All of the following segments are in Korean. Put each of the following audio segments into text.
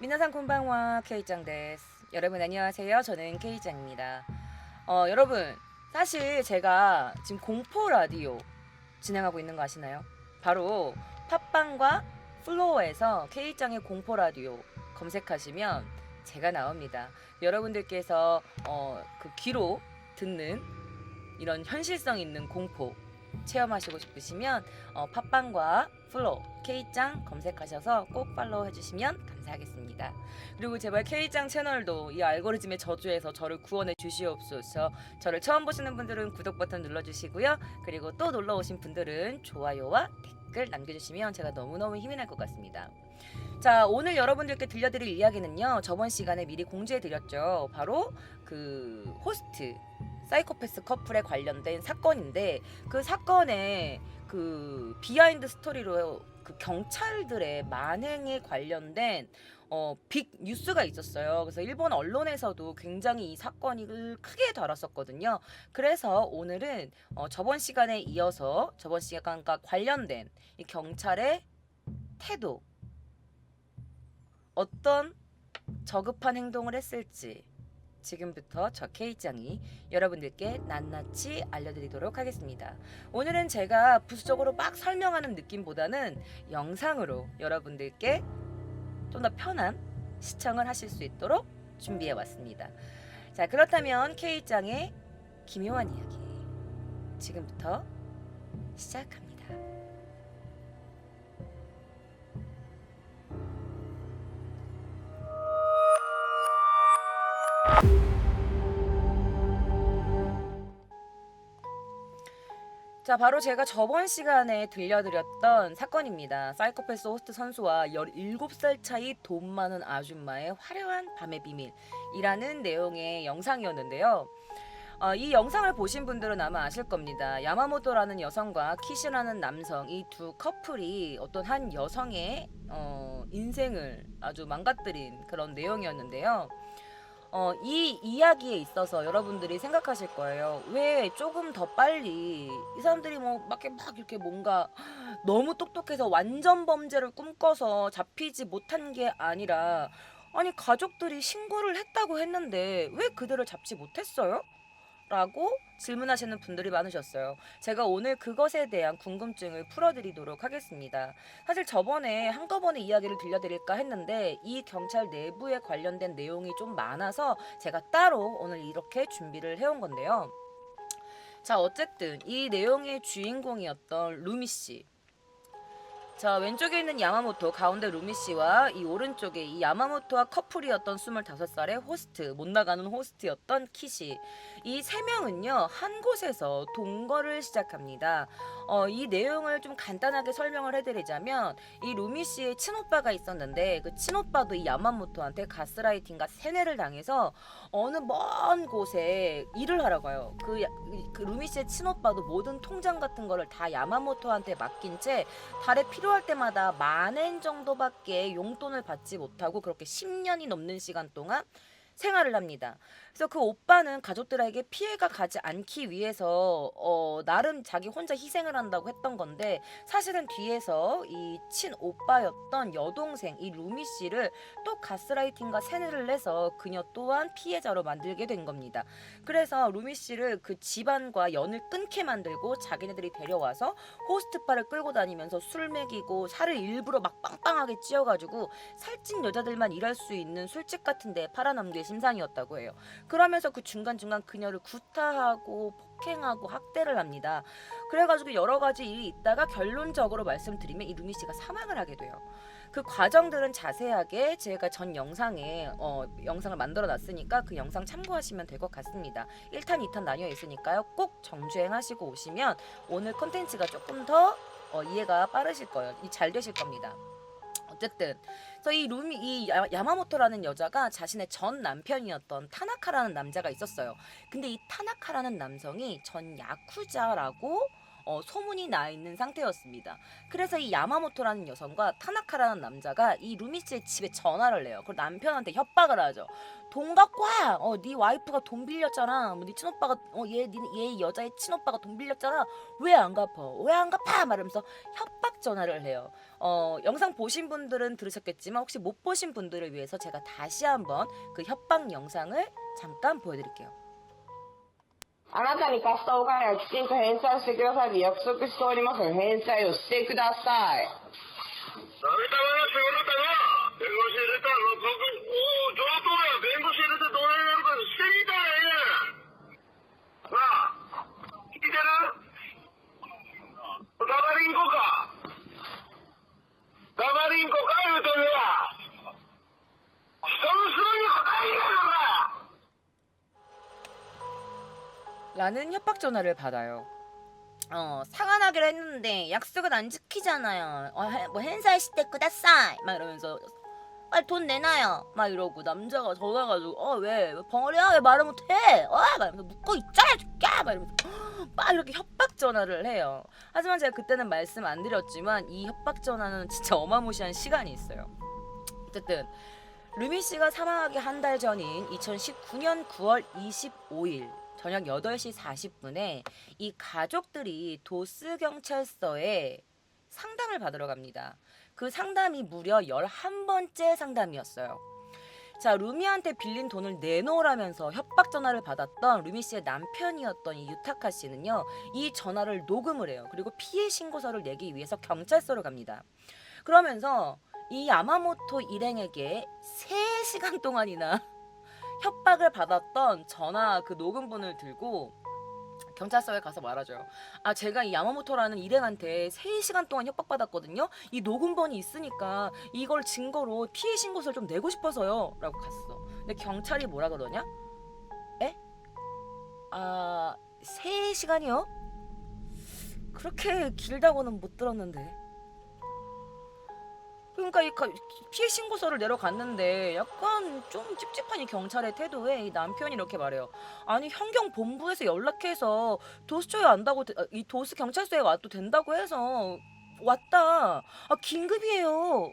미나상 콘방와 케이짱 데스. 여러분 안녕하세요. 저는 케이짱입니다. 여러분 사실 제가 지금 공포 라디오 진행하고 있는 거 아시나요? 바로 팟빵과 플로어에서 케이짱의 공포 라디오 검색하시면 제가 나옵니다. 여러분들께서 그 귀로 듣는 이런 현실성 있는 공포 체험하시고 싶으시면 팟빵과 플로 K짱 검색하셔서 꼭 팔로우 해주시면 감사하겠습니다. 그리고 제발 K짱 채널도 이 알고리즘의 저주에서 저를 구원해 주시옵소서. 저를 처음 보시는 분들은 구독 버튼 눌러주시고요. 그리고 또 놀러 오신 분들은 좋아요와 댓글 남겨주시면 제가 너무너무 힘이 날 것 같습니다. 자, 오늘 여러분들께 들려드릴 이야기는요, 저번 시간에 미리 공지해드렸죠. 바로 그 호스트 사이코패스 커플에 관련된 사건인데, 그 사건의 그 비하인드 스토리로 그 경찰들의 만행에 관련된 빅 뉴스가 있었어요. 그래서 일본 언론에서도 굉장히 이 사건을 크게 다뤘었거든요. 그래서 오늘은 저번 시간에 이어서 저번 시간과 관련된 이 경찰의 태도, 어떤 저급한 행동을 했을지 지금부터 저 K짱이 여러분들께 낱낱이 알려드리도록 하겠습니다. 오늘은 제가 부수적으로 막 설명하는 느낌보다는 영상으로 여러분들께 좀 더 편한 시청을 하실 수 있도록 준비해 왔습니다. 자, 그렇다면 K짱의 기묘한 이야기 지금부터 시작합니다. 자, 바로 제가 저번 시간에 들려드렸던 사건입니다. 사이코패스 호스트 선수와 17살 차이 돈 많은 아줌마의 화려한 밤의 비밀이라는 내용의 영상이었는데요. 이 영상을 보신 분들은 아마 아실 겁니다. 야마모토라는 여성과 키시라는 남성, 이 두 커플이 어떤 한 여성의 인생을 아주 망가뜨린 그런 내용이었는데요. 이 이야기에 있어서 여러분들이 생각하실 거예요. 왜 조금 더 빨리 이 사람들이 뭐 막 이렇게 뭔가 너무 똑똑해서 완전 범죄를 꿈꿔서 잡히지 못한 게 아니라, 아니 가족들이 신고를 했다고 했는데 왜 그들을 잡지 못했어요? 라고 질문하시는 분들이 많으셨어요. 제가 오늘 그것에 대한 궁금증을 풀어드리도록 하겠습니다. 사실 저번에 한꺼번에 이야기를 들려드릴까 했는데 이 경찰 내부에 관련된 내용이 좀 많아서 제가 따로 오늘 이렇게 준비를 해온 건데요. 자, 어쨌든 이 내용의 주인공이었던 루미 씨. 자, 왼쪽에 있는 야마모토, 가운데 루미 씨와 이 오른쪽에 이 야마모토와 커플이었던 25살의 호스트, 못 나가는 호스트였던 키시. 이 세 명은요, 한 곳에서 동거를 시작합니다. 이 내용을 좀 간단하게 설명을 해드리자면, 이 루미 씨의 친오빠가 있었는데, 그 친오빠도 이 야마모토한테 가스라이팅과 세뇌를 당해서 어느 먼 곳에 일을 하러 가요. 그 루미 씨의 친오빠도 모든 통장 같은 거를 다 야마모토한테 맡긴 채 달에 필요할 때마다 10,000엔 정도밖에 용돈을 받지 못하고 그렇게 10년이 넘는 시간 동안 생활을 합니다. 그래서 그 오빠는 가족들에게 피해가 가지 않기 위해서 나름 자기 혼자 희생을 한다고 했던 건데, 사실은 뒤에서 이 친오빠였던 여동생 이 루미 씨를 또 가스라이팅과 세뇌를 해서 그녀 또한 피해자로 만들게 된 겁니다. 그래서 루미 씨를 그 집안과 연을 끊게 만들고 자기네들이 데려와서 호스트바를 끌고 다니면서 술 먹이고 살을 일부러 막 빵빵하게 찌어가지고 살찐 여자들만 일할 수 있는 술집 같은 데 팔아넘길 심상이었다고 해요. 그러면서 그 중간중간 그녀를 구타하고 폭행하고 학대를 합니다. 그래가지고 여러 가지 일이 있다가 결론적으로 말씀드리면 이 루미 씨가 사망을 하게 돼요. 그 과정들은 자세하게 제가 전 영상에 영상을 만들어 놨으니까 그 영상 참고하시면 될 것 같습니다. 1탄, 2탄 나뉘어 있으니까요. 꼭 정주행하시고 오시면 오늘 콘텐츠가 조금 더 이해가 빠르실 거예요. 잘 되실 겁니다. 어쨌든 그래서 이 야마모토라는 여자가 자신의 전 남편이었던 타나카라는 남자가 있었어요. 근데 이 타나카라는 남성이 전 야쿠자라고 소문이 나 있는 상태였습니다. 그래서 이 야마모토라는 여성과 타나카라는 남자가 이 루미 씨의 집에 전화를 해요. 그리고 남편한테 협박을 하죠. 돈 갖고 와. 네 와이프가 돈 빌렸잖아. 네 친오빠가 얘 여자의 친오빠가 돈 빌렸잖아. 왜 안 갚아? 왜 안 갚아? 말하면서 협박 전화를 해요. 영상 보신 분들은 들으셨겠지만 혹시 못 보신 분들을 위해서 제가 다시 한번 그 협박 영상을 잠깐 보여드릴게요. あなたに貸したお金はきちんと返済してくださいって約束しておりますので返済をしてください。誰かが仕事だな弁護士入れたら僕上等や弁護士入れてどないなるかしてみたらええやんなあ聞いてるダバリンコかダバリンコか言うとるわ人のするに答えやろか 라는 협박 전화를 받아요. 상환하기로 했는데 약속은 안 지키잖아요. 뭐 행사하실 때ください막 이러면서 빨리 돈 내놔요 막 이러고 남자가 전화가지고 왜 벙어리야 왜 말을 못해 막 이러면서 묻고 있잖아 줄게 막 이러면서 막 이렇게 협박 전화를 해요. 하지만 제가 그때는 말씀 안 드렸지만 이 협박 전화는 진짜 어마무시한 시간이 있어요. 어쨌든 루미 씨가 사망하기 한 달 전인 2019년 9월 25일 저녁 8시 40분에 이 가족들이 도스 경찰서에 상담을 받으러 갑니다. 그 상담이 무려 11번째 상담이었어요. 자, 루미한테 빌린 돈을 내놓으라면서 협박 전화를 받았던 루미 씨의 남편이었던 이 유타카 씨는요, 이 전화를 녹음을 해요. 그리고 피해 신고서를 내기 위해서 경찰서로 갑니다. 그러면서 이 야마모토 일행에게 3시간 동안이나 협박을 받았던 전화 그 녹음본을 들고 경찰서에 가서 말하죠. 제가 이 야마모토라는 일행한테 3시간 동안 협박받았거든요. 이 녹음본이 있으니까 이걸 증거로 피해 신고서를 좀 내고 싶어서요. 라고 갔어. 근데 경찰이 뭐라 그러냐? 3시간이요? 그렇게 길다고는 못 들었는데. 그러니까 이 피해 신고서를 내러 갔는데 약간 좀 찝찝한 이 경찰의 태도에 이 남편이 이렇게 말해요. 아니 현경 본부에서 연락해서 도수초에 안다고 이 도수 경찰서에 와도 된다고 해서 왔다. 긴급이에요.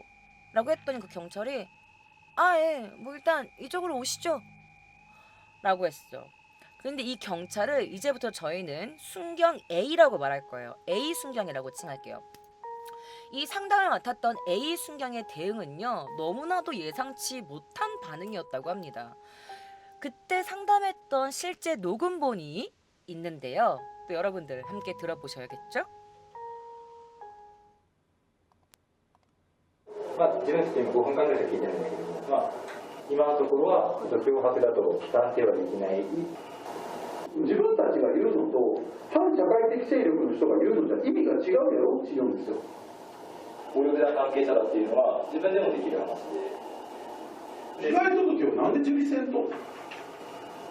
라고 했더니 그 경찰이 예. 뭐 일단 이쪽으로 오시죠. 라고 했어. 근데 이 경찰을 이제부터 저희는 순경 A라고 말할 거예요. A 순경이라고 칭할게요. 이 상담을 맡았던 A 순경의 대응은요, 너무나도 예상치 못한 반응이었다고 합니다. 그때 상담했던 실제 녹음본이 있는데요. 또 여러분들 함께 들어보셔야겠죠? 自分たちも5分間ぐらいしか聞いてないんだけども、今のところは脅迫だと断定はできない。自分たちが言うのと反社会的勢力の人が言うのじゃ意味が違うやろって言うんですよ。暴力団関係者だっていうのは自分でもできる話で、被害届をなんで受理せんと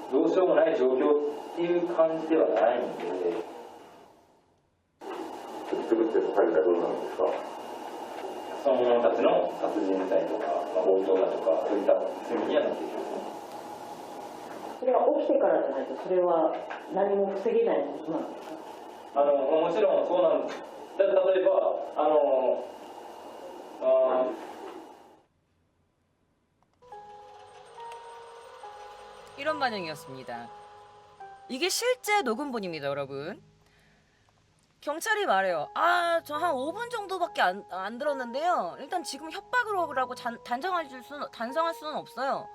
どうしようもない状況っていう感じではないんで、ちょっと作ってる会社はどうなんですか。その者たちの殺人罪とか、強盗だとかそういった罪にはなっていきますね。それは起きてからじゃないとそれは何も防げないことなんですか。もちろんそうなんです。例えば이런 반응이었습니다. 이게 실제 녹음본입니다, 여러분. 경찰이 말해요. 저 한 5분 정도밖에 안 들었는데요. 일단 지금 협박으로 단정할 수는 없어요.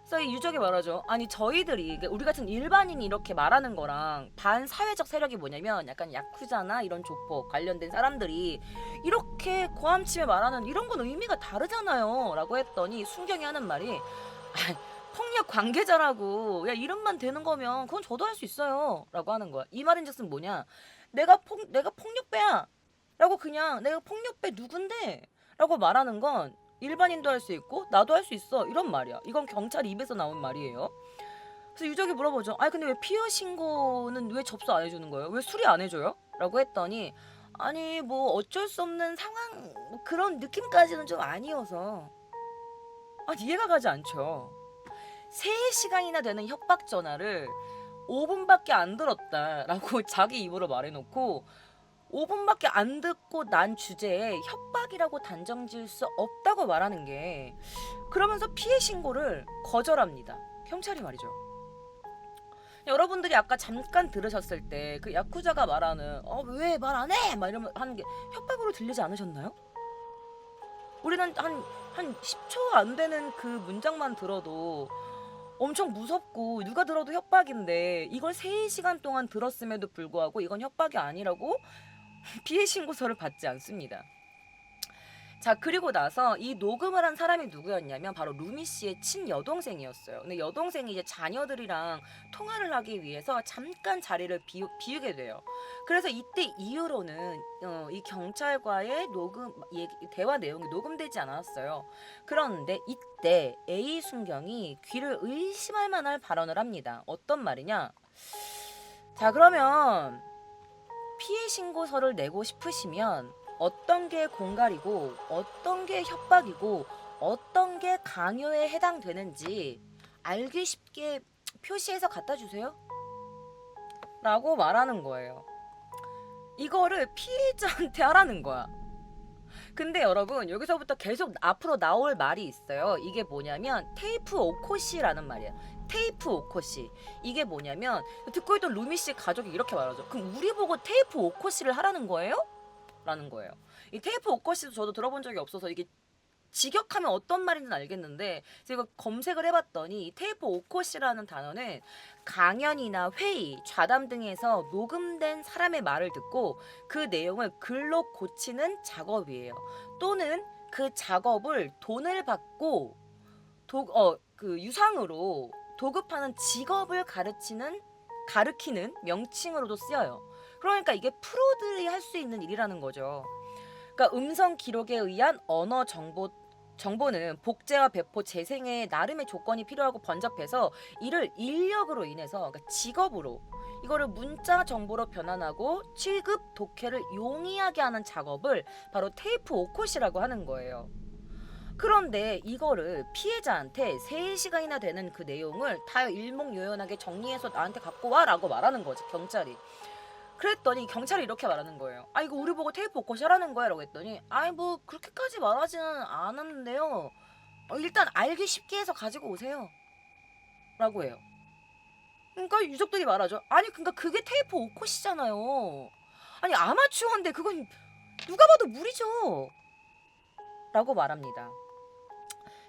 그래서 이 유족이 말하죠. 아니 저희들이 우리 같은 일반인이 이렇게 말하는 거랑 반사회적 세력이 뭐냐면 약간 야쿠자나 이런 조폭 관련된 사람들이 이렇게 고함치며 말하는 이런 건 의미가 다르잖아요. 라고 했더니 순경이 하는 말이 폭력 관계자라고 야 이름만 되는 거면 그건 저도 할 수 있어요. 라고 하는 거야. 이 말인즉슨 뭐냐. 내가 폭력배야 라고 그냥 내가 폭력배 누군데 라고 말하는 건 일반인도 할 수 있고 나도 할 수 있어 이런 말이야. 이건 경찰 입에서 나온 말이에요. 그래서 유족이 물어보죠. 근데 왜 피해 신고는 왜 접수 안 해주는 거예요? 왜 수리 안 해줘요? 라고 했더니 아니 뭐 어쩔 수 없는 상황 뭐 그런 느낌까지는 좀 아니어서 이해가 가지 않죠. 3시간이나 되는 협박 전화를 5분밖에 안 들었다라고 자기 입으로 말해놓고 5분밖에 안 듣고 난 주제에 협박이라고 단정 지을 수 없다고 말하는 게, 그러면서 피해 신고를 거절합니다. 경찰이 말이죠. 여러분들이 아까 잠깐 들으셨을 때 그 야쿠자가 말하는 왜 말 안 해? 막 이러면 하는 게 협박으로 들리지 않으셨나요? 우리는 한 10초 안 되는 그 문장만 들어도 엄청 무섭고 누가 들어도 협박인데, 이걸 3시간 동안 들었음에도 불구하고 이건 협박이 아니라고 피해 신고서를 받지 않습니다. 자, 그리고 나서 이 녹음을 한 사람이 누구였냐면 바로 루미 씨의 친여동생이었어요. 근데 여동생이 이제 자녀들이랑 통화를 하기 위해서 잠깐 자리를 비우게 돼요. 그래서 이때 이후로는 이 경찰과의 대화 내용이 녹음되지 않았어요. 그런데 이때 A 순경이 귀를 의심할 만한 발언을 합니다. 어떤 말이냐? 자, 그러면 피해 신고서를 내고 싶으시면 어떤 게 공갈이고 어떤 게 협박이고 어떤 게 강요에 해당되는지 알기 쉽게 표시해서 갖다 주세요 라고 말하는 거예요. 이거를 피해자한테 하라는 거야. 근데 여러분, 여기서부터 계속 앞으로 나올 말이 있어요. 이게 뭐냐면 테이프 오코시라는 말이야. 테이프 오코시. 이게 뭐냐면, 듣고 있던 루미 씨 가족이 이렇게 말하죠. 그럼 우리 보고 테이프 오코시를 하라는 거예요? 라는 거예요. 이 테이프 오코시도 저도 들어본 적이 없어서 이게 직역하면 어떤 말인지는 알겠는데, 제가 검색을 해봤더니 이 테이프 오코시라는 단어는 강연이나 회의, 좌담 등에서 녹음된 사람의 말을 듣고 그 내용을 글로 고치는 작업이에요. 또는 그 작업을 돈을 받고 그 유상으로 도급하는 직업을 가르키는 명칭으로도 쓰여요. 그러니까 이게 프로들이 할 수 있는 일이라는 거죠. 그러니까 음성 기록에 의한 언어 정보는 복제와 배포, 재생에 나름의 조건이 필요하고 번잡해서 이를 인력으로 인해서, 그러니까 직업으로 이거를 문자 정보로 변환하고 취급, 독해를 용이하게 하는 작업을 바로 테이프 오콧이라고 하는 거예요. 그런데 이거를 피해자한테 3시간이나 되는 그 내용을 다 일목요연하게 정리해서 나한테 갖고 와라고 말하는 거지, 경찰이. 그랬더니 경찰이 이렇게 말하는 거예요. 이거 우리 보고 테이프 오콧이 하라는 거야? 라고 했더니 뭐 그렇게까지 말하지는 않았는데요, 일단 알기 쉽게 해서 가지고 오세요 라고 해요. 그러니까 유족들이 말하죠. 그러니까 그게 테이프 오콧이잖아요. 아마추어인데 그건 누가 봐도 무리죠 라고 말합니다.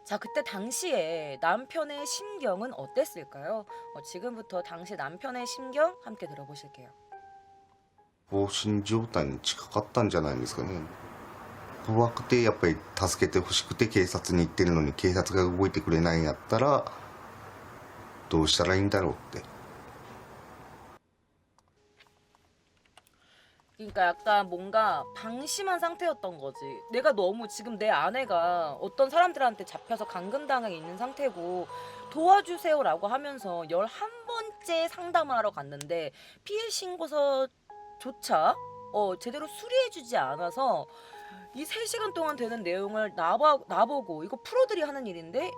자, 그때 당시에 남편의 심경은 어땠을까요? 지금부터 당시 남편의 심경 함께 들어보실게요. 放心状態に近かったんじゃないですかね。怖くてやっぱり助けてほしくて警察に行ってるのに警察が動いてくれないんやったらどうしたらいいんだろうって。 그러니까 약간 뭔가 방심한 상태였던 거지. 내가 너무 지금 내 아내가 어떤 사람들한테 잡혀서 감금당해 있는 상태고 도와주세요라고 하면서 11번째 상담을 하러 갔는데 피해 신고서조차 제대로 수리해주지 않아서 이 3시간 동안 되는 내용을 나보고 이거 프로들이 하는 일인데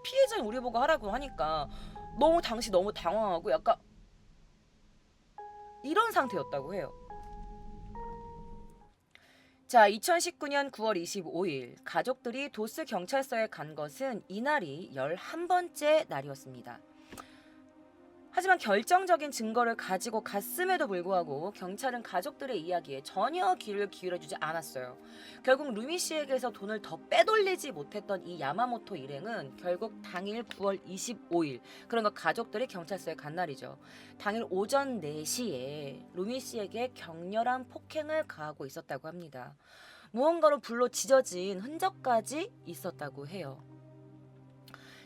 피해자는 우리 보고 하라고 하니까 당시 너무 당황하고 약간 이런 상태였다고 해요. 자, 2019년 9월 25일 가족들이 도스 경찰서에 간 것은 이날이 11번째 날이었습니다. 하지만 결정적인 증거를 가지고 갔음에도 불구하고 경찰은 가족들의 이야기에 전혀 귀를 기울여주지 않았어요. 결국 루미 씨에게서 돈을 더 빼돌리지 못했던 이 야마모토 일행은 결국 당일 9월 25일, 그러니까 가족들이 경찰서에 간 날이죠. 당일 오전 4시에 루미 씨에게 격렬한 폭행을 가하고 있었다고 합니다. 무언가로 불로 지져진 흔적까지 있었다고 해요.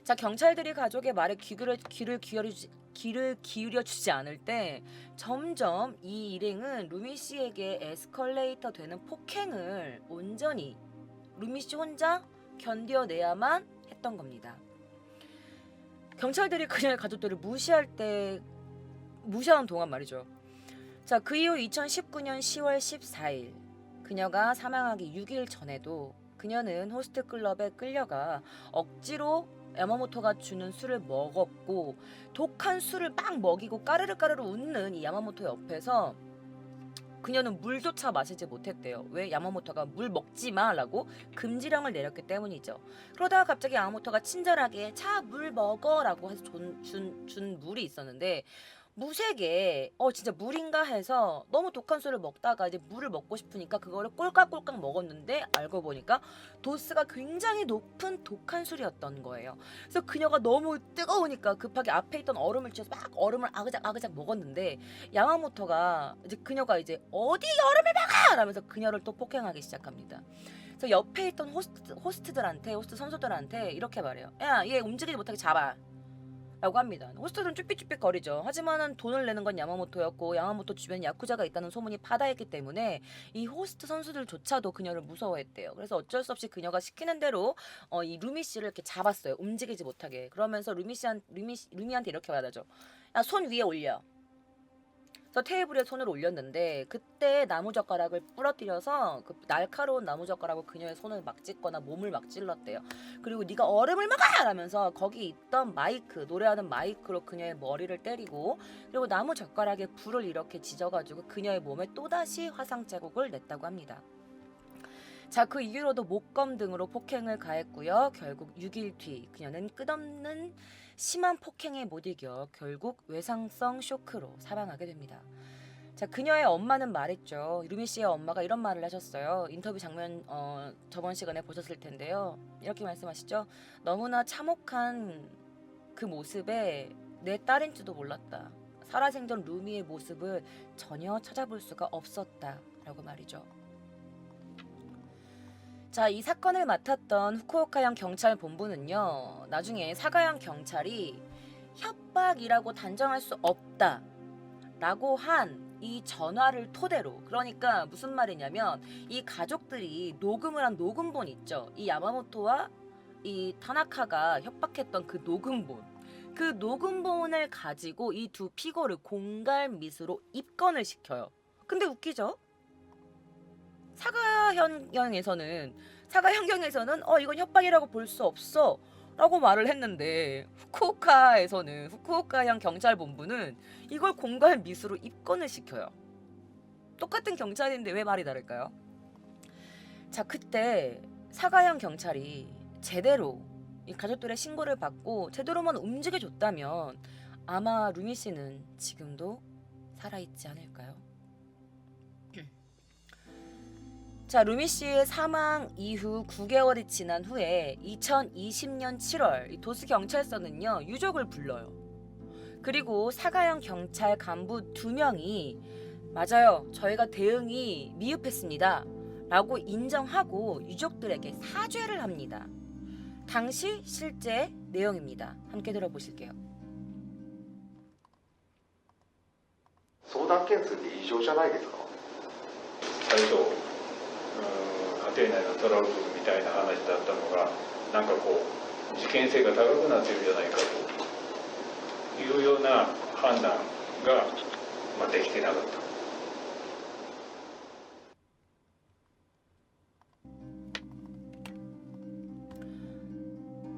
자, 경찰들이 가족의 말에 귀를 기울여주지 않을 때 점점 이 일행은 루미 씨에게 에스컬레이터 되는 폭행을 온전히 루미 씨 혼자 견뎌내야만 했던 겁니다. 경찰들이 그녀의 가족들을 무시하는 동안 말이죠. 자, 그 이후 2019년 10월 14일 그녀가 사망하기 6일 전에도 그녀는 호스트 클럽에 끌려가 억지로 야마모토가 주는 술을 먹었고 독한 술을 막 먹이고 까르르 웃는 이 야마모토 옆에서 그녀는 물조차 마시지 못했대요. 왜? 야마모토가 물 먹지 마라고 금지령을 내렸기 때문이죠. 그러다가 갑자기 야마모토가 친절하게 자, 물 먹어라고 해서 준 물이 있었는데 무색에 진짜 물인가 해서 너무 독한 술을 먹다가 이제 물을 먹고 싶으니까 그거를 꼴깍꼴깍 먹었는데 알고 보니까 도수가 굉장히 높은 독한 술이었던 거예요. 그래서 그녀가 너무 뜨거우니까 급하게 앞에 있던 얼음을 쥐어서 막 얼음을 아그작 먹었는데 야마모토가 이제 그녀가 이제 어디 얼음을 먹어! 라면서 그녀를 또 폭행하기 시작합니다. 그래서 옆에 있던 호스트 선수들한테 이렇게 말해요. 야, 얘 움직이지 못하게 잡아. 라고 합니다. 호스트들은 쭈삣쭈삣 거리죠. 하지만은 돈을 내는 건 야마모토였고 야마모토 주변에 야쿠자가 있다는 소문이 파다했기 때문에 이 호스트 선수들조차도 그녀를 무서워했대요. 그래서 어쩔 수 없이 그녀가 시키는 대로 이 루미 씨를 이렇게 잡았어요. 움직이지 못하게. 그러면서 루미한테 이렇게 말하죠. 야, 손 위에 올려. 그래서 테이블에 손을 올렸는데 그때 나무젓가락을 부러뜨려서 그 날카로운 나무젓가락으로 그녀의 손을 막 찢거나 몸을 막 찔렀대요. 그리고 네가 얼음을 먹어! 라면서 거기 있던 마이크, 노래하는 마이크로 그녀의 머리를 때리고 그리고 나무젓가락에 불을 이렇게 지져가지고 그녀의 몸에 또다시 화상 자국을 냈다고 합니다. 자, 그 이후로도 목검 등으로 폭행을 가했고요. 결국 6일 뒤 그녀는 끝없는 심한 폭행에 못 이겨 결국 외상성 쇼크로 사망하게 됩니다. 자, 그녀의 엄마는 말했죠. 루미 씨의 엄마가 이런 말을 하셨어요. 인터뷰 장면 저번 시간에 보셨을 텐데요. 이렇게 말씀하시죠. 너무나 참혹한 그 모습에 내 딸인지도 몰랐다. 살아생전 루미의 모습을 전혀 찾아볼 수가 없었다. 라고 말이죠. 자, 이 사건을 맡았던 후쿠오카현 경찰본부는요. 나중에 사가현 경찰이 협박이라고 단정할 수 없다 라고 한 이 전화를 토대로, 그러니까 무슨 말이냐면 이 가족들이 녹음을 한 녹음본 있죠. 이 야마모토와 이 타나카가 협박했던 그 녹음본을 가지고 이 두 피고를 공갈미수로 입건을 시켜요. 근데 웃기죠? 사가현경에서는 이건 협박이라고 볼 수 없어 라고 말을 했는데 후쿠오카현 경찰본부는 이걸 공갈미수로 입건을 시켜요. 똑같은 경찰인데 왜 말이 다를까요? 자, 그때 사가현 경찰이 제대로 이 가족들의 신고를 받고 제대로만 움직여줬다면 아마 루미 씨는 지금도 살아있지 않을까요? 자, 루미 씨의 사망 이후 9개월이 지난 후에 2020년 7월 이 도스 경찰서는요 유족을 불러요. 그리고 사가현 경찰 간부 2명이 맞아요, 저희가 대응이 미흡했습니다 라고 인정하고 유족들에게 사죄를 합니다. 당시 실제 내용입니다. 함께 들어보실게요. 相談件数って異常じゃないですか？最初家庭内のトラブルみたいな話だったのがなんかこう事件性が高くなっているんじゃないかというような判断ができてなかった。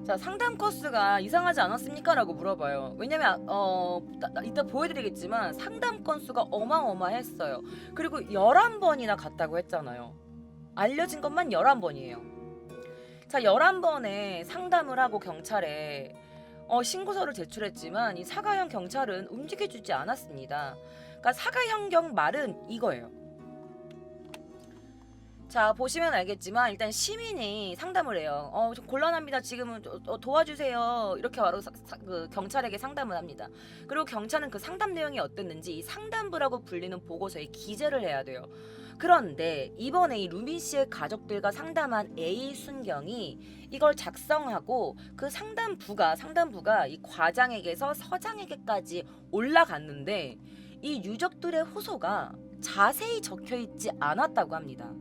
자, 상담 건수가 이상하지 않았습니까? 라고 물어봐요. 왜냐면 이따 보여드리겠지만 상담 건수가 어마어마했어요. 그리고 11번이나 갔다고 했잖아요. 알려진 것만 11번이에요. 자, 11번에 상담을 하고 경찰에 신고서를 제출했지만 이 사가현 경찰은 움직여주지 않았습니다. 그러니까 사가현 경 말은 이거예요. 자, 보시면 알겠지만 일단 시민이 상담을 해요. 좀 곤란합니다. 지금은 도와주세요. 이렇게 바로 그 경찰에게 상담을 합니다. 그리고 경찰은 그 상담 내용이 어땠는지 이 상담부라고 불리는 보고서에 기재를 해야 돼요. 그런데 이번에 이 루미 씨의 가족들과 상담한 A 순경이 이걸 작성하고 그 상담부가 이 과장에게서 서장에게까지 올라갔는데 이 유족들의 호소가 자세히 적혀 있지 않았다고 합니다.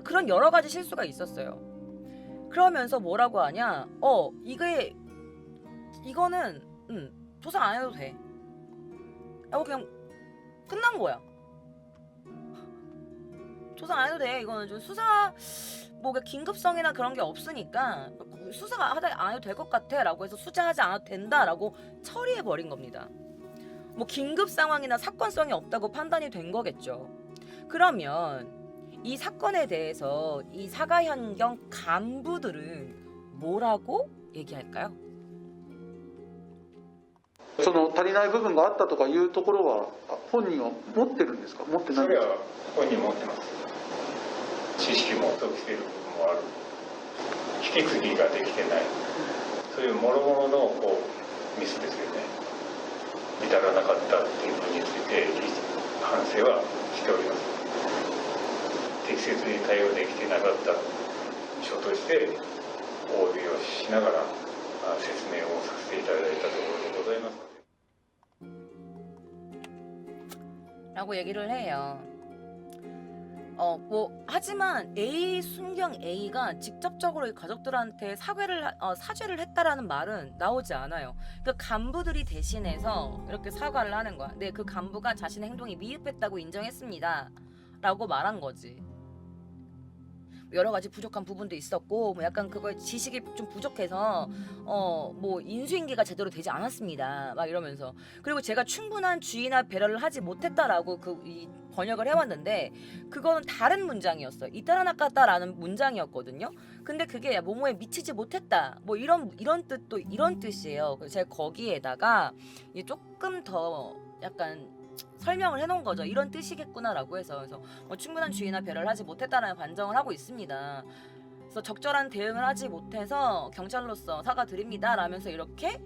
그런 여러 가지 실수가 있었어요. 그러면서 뭐라고 하냐? 이거는 조사 안 해도 돼. 라고 그냥 끝난 거야. 조사 안 해도 돼. 이거는 좀 수사 긴급성이나 그런 게 없으니까 수사가 안 해도 될 것 같아 라고 해서 수사하지 않아도 된다 라고 처리해 버린 겁니다. 뭐 긴급 상황이나 사건성이 없다고 판단이 된 거겠죠. 그러면 이 사건에 대해서 이 사가현경 간부들은 뭐라고 얘기할까요? その足りない部分があったとかいうところは本人は持ってるんですか持ってないんですかそれは本人持ってます。知識も不足している部分もある。引き継ぎができてない。そういう諸々のミスですよね。至らなかったっていうのについて反省はしております。適切に対応できてなかった部署としてお詫びをしながら説明をさせていただいたところでございます。 라고 얘기를 해요. 뭐 하지만 순경 A가 직접적으로 이 가족들한테 사죄를 했다라는 말은 나오지 않아요. 그 간부들이 대신해서 이렇게 사과를 하는 거야. 네, 그 간부가 자신의 행동이 미흡했다고 인정했습니다. 라고 말한 거지. 여러 가지 부족한 부분도 있었고 뭐 약간 그거에 지식이 좀 부족해서 뭐 인수인계가 제대로 되지 않았습니다. 막 이러면서 그리고 제가 충분한 주의나 배려를 하지 못했다라고 이 번역을 해왔는데 그거는 다른 문장이었어요. 이따라 낚았다라는 문장이었거든요. 근데 그게 뭐뭐에 미치지 못했다 뭐 이런 뜻도 이런 뜻이에요. 그래서 제가 거기에다가 조금 더 약간 설명을 해놓은 거죠. 이런 뜻이겠구나라고 해서 그래서 충분한 주의나 배려를 하지 못했다라는 반정을 하고 있습니다. 그래서 적절한 대응을 하지 못해서 경찰로서 사과드립니다 라면서 이렇게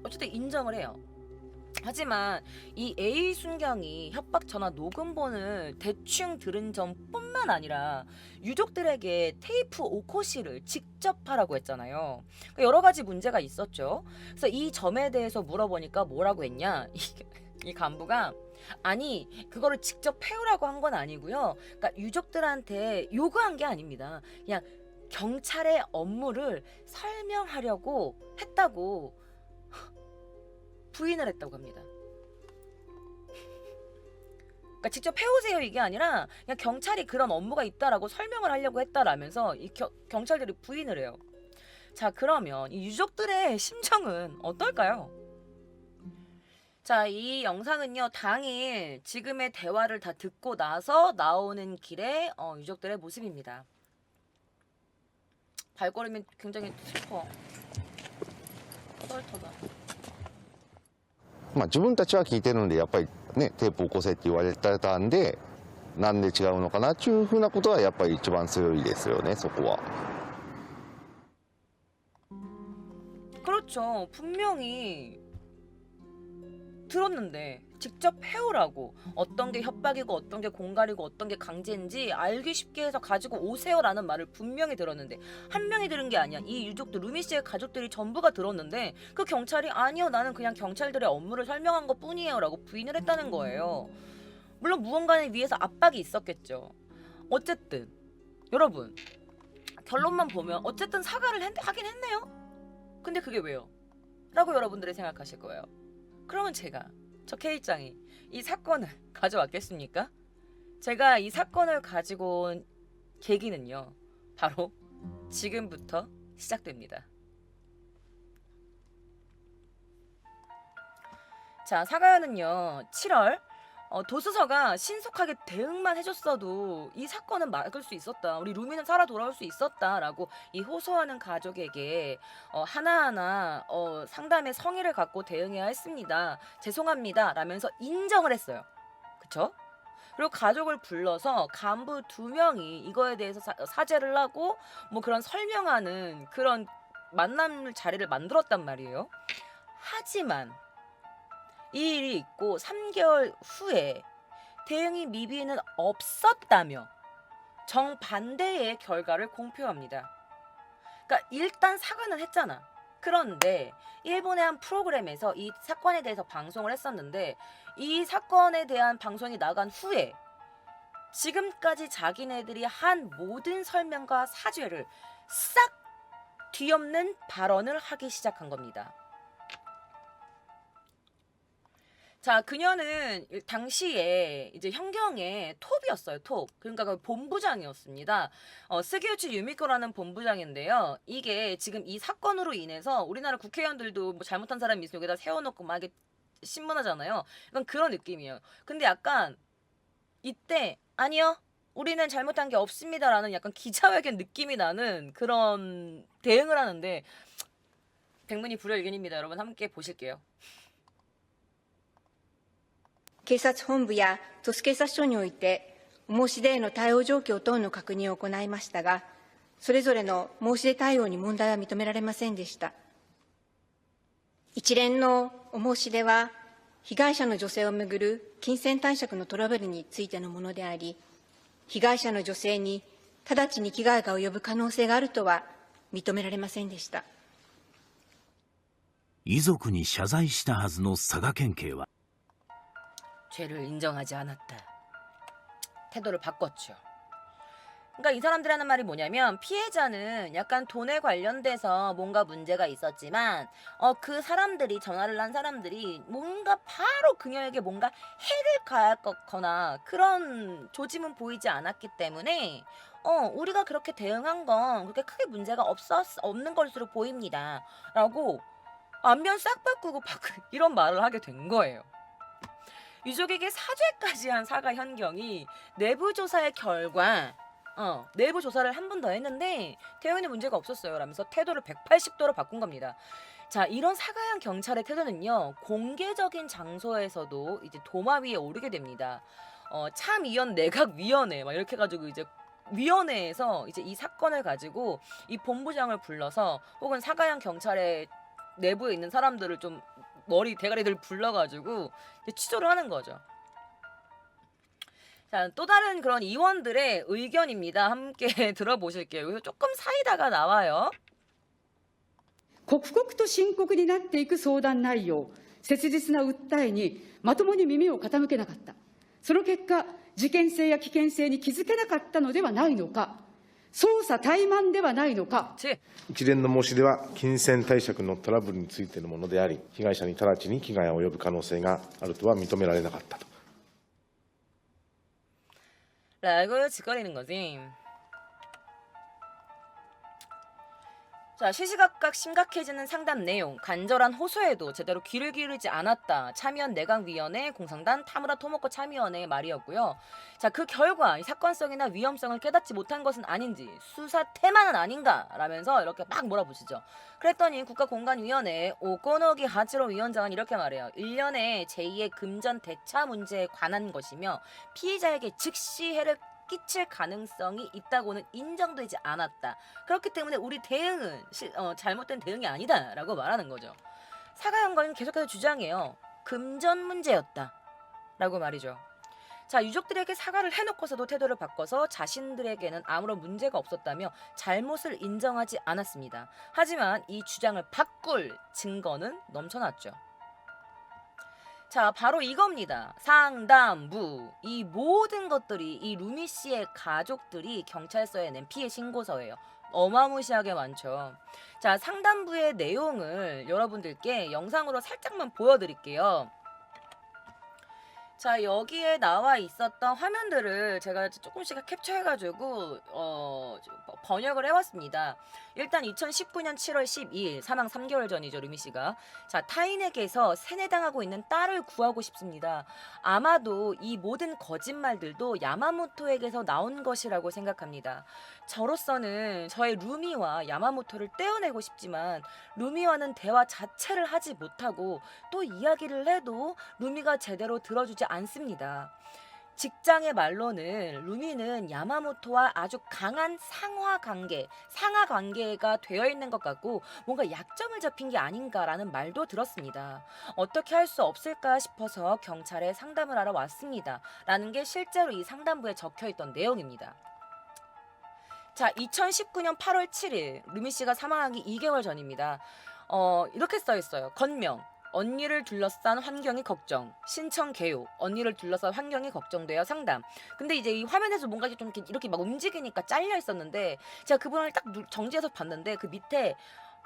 어쨌든 인정을 해요. 하지만 이 A 순경이 협박 전화 녹음본을 대충 들은 점뿐만 아니라 유족들에게 테이프 오코시를 직접 하라고 했잖아요. 그러니까 여러 가지 문제가 있었죠. 그래서 이 점에 대해서 물어보니까 뭐라고 했냐? 이 간부가 아니 그거를 직접 해오라고 한 건 아니고요. 그러니까 유족들한테 요구한 게 아닙니다. 그냥 경찰의 업무를 설명하려고 했다고 부인을 했다고 합니다. 그러니까 직접 해오세요 이게 아니라 그냥 경찰이 그런 업무가 있다라고 설명을 하려고 했다라면서 이 경찰들이 부인을 해요. 자 그러면 이 유족들의 심정은 어떨까요? 자, 이 영상은요 당일 지금의 대화를 다 듣고 나서 나오는 길에 유족들의 모습입니다. 발걸음이 굉장히 슬퍼. 썰터다. まあ自分たちは聞いてるんでやっぱりねテープ起こせって言われてたんでなんで違うのかなっていうふうなことはやっぱり一番強いですよねそこは。 그렇죠. 분명히 들었는데 직접 해오라고 어떤 게 협박이고 어떤 게 공갈이고 어떤 게 강제인지 알기 쉽게 해서 가지고 오세요라는 말을 분명히 들었는데 한 명이 들은 게 아니야. 이 유족들 루미 씨의 가족들이 전부가 들었는데 그 경찰이 아니요 나는 그냥 경찰들의 업무를 설명한 것 뿐이에요 라고 부인을 했다는 거예요. 물론 무언가에 위해서 압박이 있었겠죠. 어쨌든 여러분 결론만 보면 어쨌든 사과를 하긴 했네요. 근데 그게 왜요? 라고 여러분들이 생각하실 거예요. 그러면 저 K짱이 이 사건을 가져왔겠습니까? 제가 이 사건을 가지고 온 계기는요 바로 지금부터 시작됩니다. 자 사과는요 7월 도수서가 신속하게 대응만 해줬어도 이 사건은 막을 수 있었다. 우리 루미는 살아 돌아올 수 있었다라고 이 호소하는 가족에게 하나하나 상담의 성의를 갖고 대응해야 했습니다. 죄송합니다. 라면서 인정을 했어요. 그쵸? 그리고 가족을 불러서 간부 2명이 이거에 대해서 사죄를 하고 뭐 그런 설명하는 그런 만남 자리를 만들었단 말이에요. 하지만 이 일이 있고 3개월 후에 대응이 미비는 없었다며 정반대의 결과를 공표합니다. 그러니까 일단 사과는 했잖아. 그런데 일본의 한 프로그램에서 이 사건에 대해서 방송을 했었는데 이 사건에 대한 방송이 나간 후에 지금까지 자기네들이 한 모든 설명과 사죄를 싹 뒤엎는 발언을 하기 시작한 겁니다. 자, 그녀는 당시에 이제 현경의 톱이었어요, 톱. 그러니까 그 본부장이었습니다. 스기우치 유미코라는 본부장인데요. 이게 지금 이 사건으로 인해서 우리나라 국회의원들도 뭐 잘못한 사람이 있으면 여기다 세워놓고 막 이렇게 신문하잖아요. 약간 그런 느낌이에요. 근데 약간 이때 아니요. 우리는 잘못한 게 없습니다라는 약간 기자회견 느낌이 나는 그런 대응을 하는데 백문이 불여일견입니다. 여러분 함께 보실게요. 警察本部や鳥栖警察署において、お申し出への対応状況等の確認を行いましたが、それぞれの申し出対応に問題は認められませんでした。一連のお申し出は、被害者の女性をめぐる金銭貸借のトラブルについてのものであり、被害者の女性に直ちに危害が及ぶ可能性があるとは認められませんでした。遺族に謝罪したはずの佐賀県警は 죄를 인정하지 않았다. 태도를 바꿨죠. 그러니까 이 사람들 하는 말이 뭐냐면 피해자는 약간 돈에 관련돼서 뭔가 문제가 있었지만 그 사람들이 전화를 한 사람들이 뭔가 바로 그녀에게 뭔가 해를 가했거나 그런 조짐은 보이지 않았기 때문에 우리가 그렇게 대응한 건 그렇게 크게 문제가 없는 것으로 보입니다. 라고 안면 싹 바꾸고 이런 말을 하게 된 거예요. 유족에게 사죄까지 한 사가 현경이 내부 조사의 결과 내부 조사를 한 번 더 했는데 대응에 문제가 없었어요 라면서 태도를 180도로 바꾼 겁니다. 자, 이런 사가현 경찰의 태도는요 공개적인 장소에서도 이제 도마 위에 오르게 됩니다. 참의원 내각위원회 막 이렇게 해가지고 이제 위원회에서 이제 이 사건을 가지고 이 본부장을 불러서 혹은 사가현 경찰의 내부에 있는 사람들을 좀 머리 대가리들 불러가지고 이제 취조를 하는 거죠. 자, 또 다른 그런 의원들의 의견입니다. 함께 들어보실게요. 여기서 조금 사이다가 나와요. 刻々と深刻になっていく相談内容、切実な訴えにまともに耳を傾けなかった。その結果、事件性や危険性に気づけなかったのではないのか、捜査怠慢ではないのか。一連の申し出は金銭貸借のトラブルについてのものであり、被害者に直ちに危害が及ぶ可能性があるとは認められなかったと。 라고 짓거리는 거지. 자, 시시각각 심각해지는 상담 내용, 간절한 호소에도 제대로 귀를 기울이지 않았다. 참여연 내각위원회, 공상단, 타무라 토모코 참여연의 말이었고요. 자, 그 결과 이 사건성이나 위험성을 깨닫지 못한 것은 아닌지 수사 태만은 아닌가 라면서 이렇게 막 몰아붙이죠. 그랬더니 국가공간위원회 오코노기 하지로 위원장은 이렇게 말해요. 1년에 제2의 금전 대차 문제에 관한 것이며 피의자에게 즉시 해를 끼칠 가능성이 있다고는 인정되지 않았다. 그렇기 때문에 우리 대응은 잘못된 대응이 아니다라고 말하는 거죠. 사가현관은 계속해서 주장해요. 금전 문제였다. 라고 말이죠. 자, 유족들에게 사과를 해놓고서도 태도를 바꿔서 자신들에게는 아무런 문제가 없었다며 잘못을 인정하지 않았습니다. 하지만 이 주장을 바꿀 증거는 넘쳐났죠. 자, 바로 이겁니다. 상담부. 이 모든 것들이 이 루미 씨의 가족들이 경찰서에 낸 피해 신고서예요. 어마무시하게 많죠. 자, 상담부의 내용을 여러분들께 영상으로 살짝만 보여드릴게요. 자, 여기에 나와 있었던 화면들을 제가 조금씩 캡처해가지고 번역을 해왔습니다. 일단 2019년 7월 12일 사망 3개월 전이죠, 루미 씨가. 자, 타인에게서 세뇌당하고 있는 딸을 구하고 싶습니다. 아마도 이 모든 거짓말들도 야마모토에게서 나온 것이라고 생각합니다. 저로서는 저의 루미와 야마모토를 떼어내고 싶지만 루미와는 대화 자체를 하지 못하고 또 이야기를 해도 루미가 제대로 들어주지 않습니다. 직장의 말로는 루미는 야마모토와 아주 강한 상하 관계가 되어 있는 것 같고 뭔가 약점을 잡힌 게 아닌가라는 말도 들었습니다. 어떻게 할 수 없을까 싶어서 경찰에 상담을 하러 왔습니다. 라는 게 실제로 이 상담부에 적혀있던 내용입니다. 자, 2019년 8월 7일 루미 씨가 사망하기 2개월 전입니다. 이렇게 써있어요. 건명. 언니를 둘러싼 환경이 걱정. 신청 개요. 언니를 둘러싼 환경이 걱정되어 상담. 근데 이제 이 화면에서 뭔가 좀 이렇게 막 움직이니까 잘려 있었는데 제가 그 부분을 딱 정지해서 봤는데 그 밑에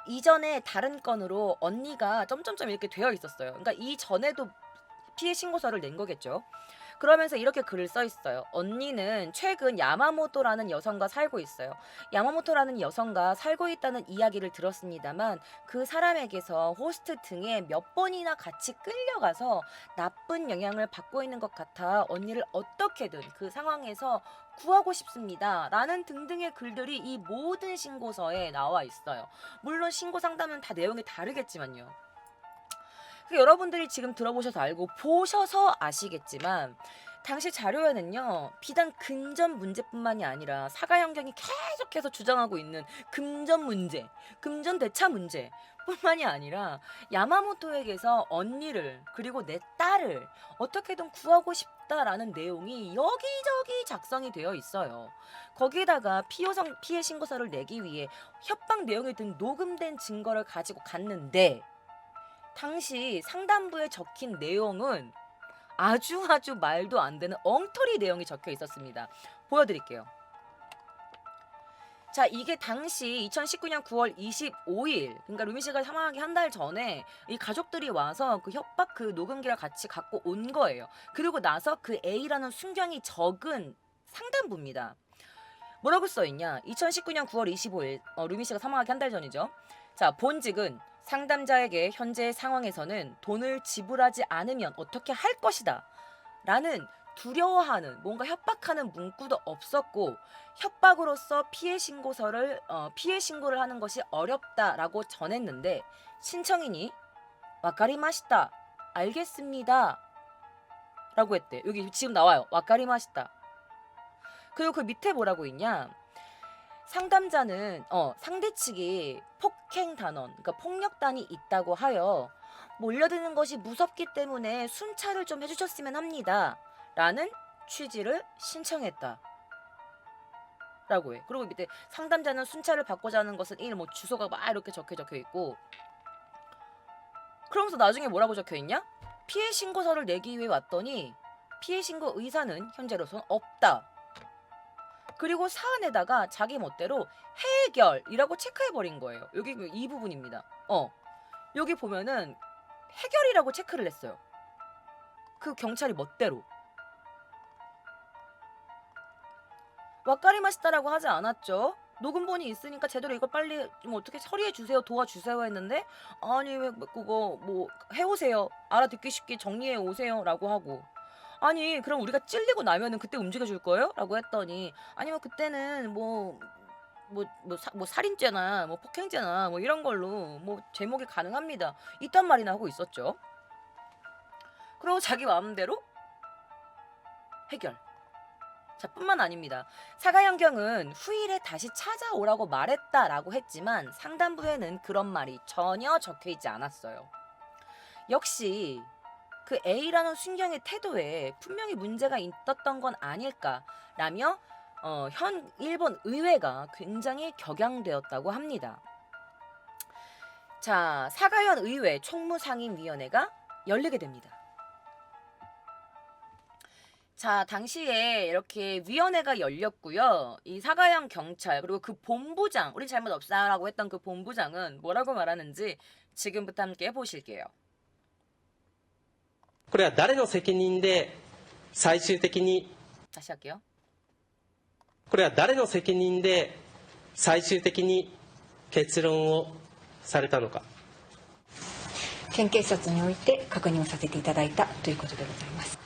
이전에 다른 건으로 언니가 점점점 이렇게 되어 있었어요. 그러니까 이전에도 피해 신고서를 낸 거겠죠. 그러면서 이렇게 글을 써 있어요. 언니는 최근 야마모토라는 여성과 살고 있어요. 야마모토라는 여성과 살고 있다는 이야기를 들었습니다만 그 사람에게서 호스트 등에 몇 번이나 같이 끌려가서 나쁜 영향을 받고 있는 것 같아 언니를 어떻게든 그 상황에서 구하고 싶습니다. 라는 등등의 글들이 이 모든 신고서에 나와 있어요. 물론 신고 상담은 다 내용이 다르겠지만요. 여러분들이 지금 들어보셔서 알고 보셔서 아시겠지만 당시 자료에는요, 비단 금전 문제뿐만이 아니라 사가현경이 계속해서 주장하고 있는 금전 문제, 금전 대차 문제 뿐만이 아니라 야마모토에게서 언니를 그리고 내 딸을 어떻게든 구하고 싶다라는 내용이 여기저기 작성이 되어 있어요. 거기에다가 피해 신고서를 내기 위해 협박 내용이 든 녹음된 증거를 가지고 갔는데 당시 상담부에 적힌 내용은 아주 말도 안 되는 엉터리 내용이 적혀 있었습니다. 보여드릴게요. 자, 이게 당시 2019년 9월 25일, 그러니까 루미 씨가 사망하기 한 달 전에 이 가족들이 와서 그 협박 그 녹음기를 같이 갖고 온 거예요. 그리고 나서 그 A라는 순경이 적은 상담부입니다. 뭐라고 써있냐? 2019년 9월 25일, 루미 씨가 사망하기 한 달 전이죠. 자, 본직은 상담자에게 현재의 상황에서는 돈을 지불하지 않으면 어떻게 할 것이다 라는 두려워하는, 뭔가 협박하는 문구도 없었고 협박으로서 피해 신고를 하는 것이 어렵다라고 전했는데 신청인이 와카리마시타, 알겠습니다 라고 했대. 여기 지금 나와요. 와카리마시타. 그리고 그 밑에 뭐라고 있냐? 상담자는 상대 측이 폭행 단원, 그러니까 폭력단이 있다고 하여 몰려드는 것이 무섭기 때문에 순찰을 좀 해주셨으면 합니다 라는 취지를 신청했다 라고 해. 그리고 밑에 상담자는 순찰을 받고자 하는 것은 뭐 주소가 막 이렇게 적혀 있고, 그러면서 나중에 뭐라고 적혀 있냐? 피해 신고서를 내기 위해 왔더니 피해 신고 의사는 현재로서는 없다. 그리고 사안에다가 자기 멋대로 해결이라고 체크해버린 거예요. 여기 이 부분입니다. 여기 보면은 해결이라고 체크를 했어요. 그 경찰이 멋대로. 와카리마시타라고 하지 않았죠. 녹음본이 있으니까 제대로 이걸 빨리 좀 어떻게 처리해 주세요, 도와주세요 했는데 아니 왜 그거 뭐 해오세요, 알아듣기 쉽게 정리해 오세요 라고 하고, 아니 그럼 우리가 찔리고 나면은 그때 움직여 줄 거예요? 라고 했더니 아니면 그때는 뭐 살인죄나 뭐 폭행죄나 뭐 이런 걸로 뭐 제목이 가능합니다 이딴 말이나 하고 있었죠. 그리고 자기 마음대로 해결. 자, 뿐만 아닙니다. 사가현경은 후일에 다시 찾아오라고 말했다라고 했지만 상담부에는 그런 말이 전혀 적혀있지 않았어요. 역시 그 A라는 순경의 태도에 분명히 문제가 있었던 건 아닐까라며 현 일본 의회가 굉장히 격양되었다고 합니다. 자, 사가현 의회 총무상임위원회가 열리게 됩니다. 자, 당시에 이렇게 위원회가 열렸고요. 이 사가현 경찰 그리고 그 본부장, 우린 잘못 없다라고 했던 그 본부장은 뭐라고 말하는지 지금부터 함께 보실게요. これは誰の責任で最終的に 다시 할게요. これは誰の責任で最終的に結論をされたのか。県警察において確認をさせていただいたということでございます。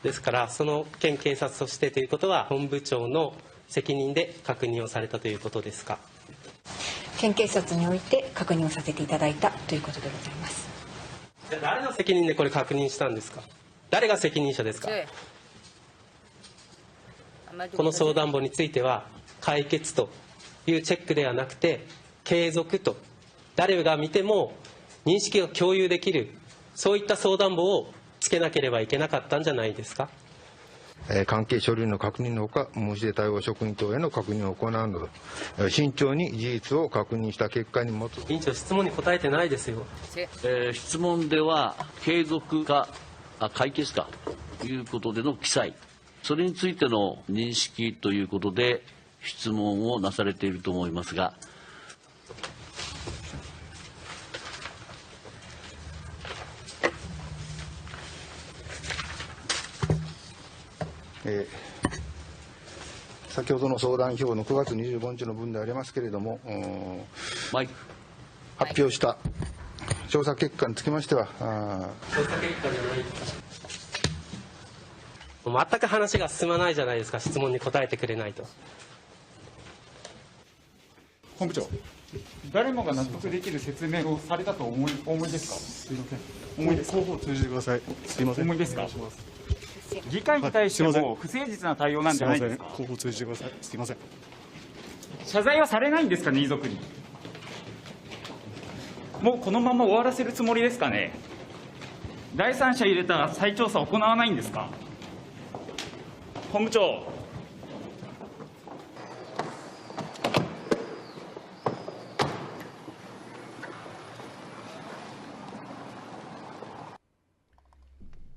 ですからその県警察としてということは本部長の責任で確認をされたということですか。県警察において確認をさせていただいたということでございます。じゃあ誰の責任でこれ確認したんですか。誰が責任者ですか。この相談簿については解決というチェックではなくて継続と、誰が見ても認識が共有できる、そういった相談簿をつけなければいけなかったんじゃないですか。関係書類の確認のほか、申し出対応職員等への確認を行うなど、慎重に事実を確認した結果に基づき。委員長、質問に答えてないですよ。質問では継続か解決かということでの記載、それについての認識ということで質問をなされていると思いますが。先ほどの相談票の9月25日の分でありますけれども、発表した調査結果につきましては、調査結果じゃない。全く話が進まないじゃないですか、質問に答えてくれないと。本部長、誰もが納得できる説明をされたとお思いですか。すいません。思いですか。候補を通じてください。すいません。思いですか。議会に対しても不誠実な対応なんじゃないですか。候補を通じてください。すいません。謝罪はされないんですかね、遺族に。もうこのまま終わらせるつもりですかね。第三者入れた再調査を行わないんですか。本部長。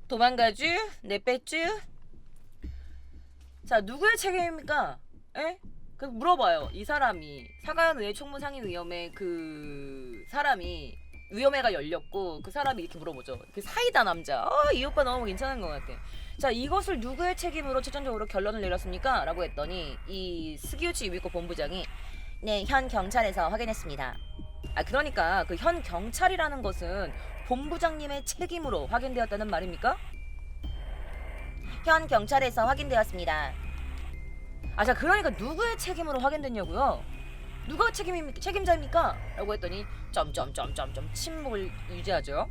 도망가쥬? 내뺐쥬? 자, 누구의 책임입니까? 에? 그 물어봐요. 이 사람이 사과연 의회 총무상임위원회 그 사람이 위원회가 열렸고 그 사람이 이렇게 물어보죠. 그 사이다 남자. 이 오빠 너무 괜찮은 것 같아. 자, 이것을 누구의 책임으로 최종적으로 결론을 내렸습니까? 라고 했더니 이 스기우치 유비코 본부장이 네, 현 경찰에서 확인했습니다. 아, 그러니까 그 현 경찰이라는 것은 본부장님의 책임으로 확인되었다는 말입니까? 현 경찰에서 확인되었습니다. 아, 자, 그러니까 누구의 책임으로 확인됐냐고요? 누가 책임자입니까? 라고 했더니 점점점점점 침묵을 유지하죠.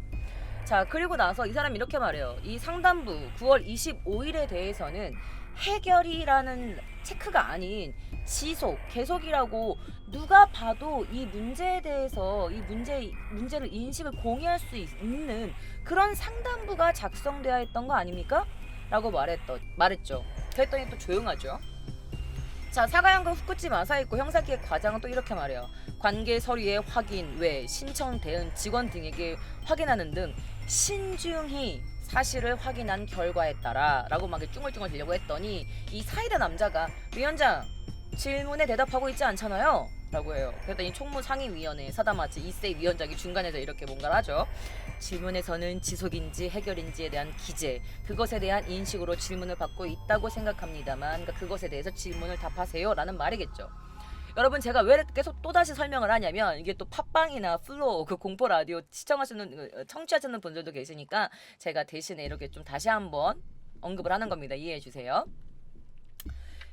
자, 그리고 나서 이 사람이 이렇게 말해요. 이 상담부 9월 25일에 대해서는 해결이라는 체크가 아닌 지속, 계속이라고 누가 봐도 이 문제에 대해서 이 문제를 인식을 공유할 수 있는 그런 상담부가 작성되어야 했던 거 아닙니까? 라고 말했죠. 그랬더니 또 조용하죠. 자, 사과연금 후쿠치 마사이코 형사기획 과장은 또 이렇게 말해요. 관계 서류의 확인, 외, 신청 대응 직원 등에게 확인하는 등 신중히 사실을 확인한 결과에 따라 라고 막 쭝얼쭝얼 들려고 했더니 이 사이다 남자가 위원장 질문에 대답하고 있지 않잖아요 라고 해요. 그랬더니 총무상임위원회 사다마치 이세이 위원장이 중간에서 이렇게 뭔가를 하죠. 질문에서는 지속인지 해결인지에 대한 기재, 그것에 대한 인식으로 질문을 받고 있다고 생각합니다만 그러니까 그것에 대해서 질문을 답하세요 라는 말이겠죠. 여러분, 제가 왜 계속 또다시 설명을 하냐면 이게 또 팟빵이나 플로우 그 공포 라디오 청취하시는 분들도 계시니까 제가 대신에 이렇게 좀 다시 한번 언급을 하는 겁니다. 이해해 주세요.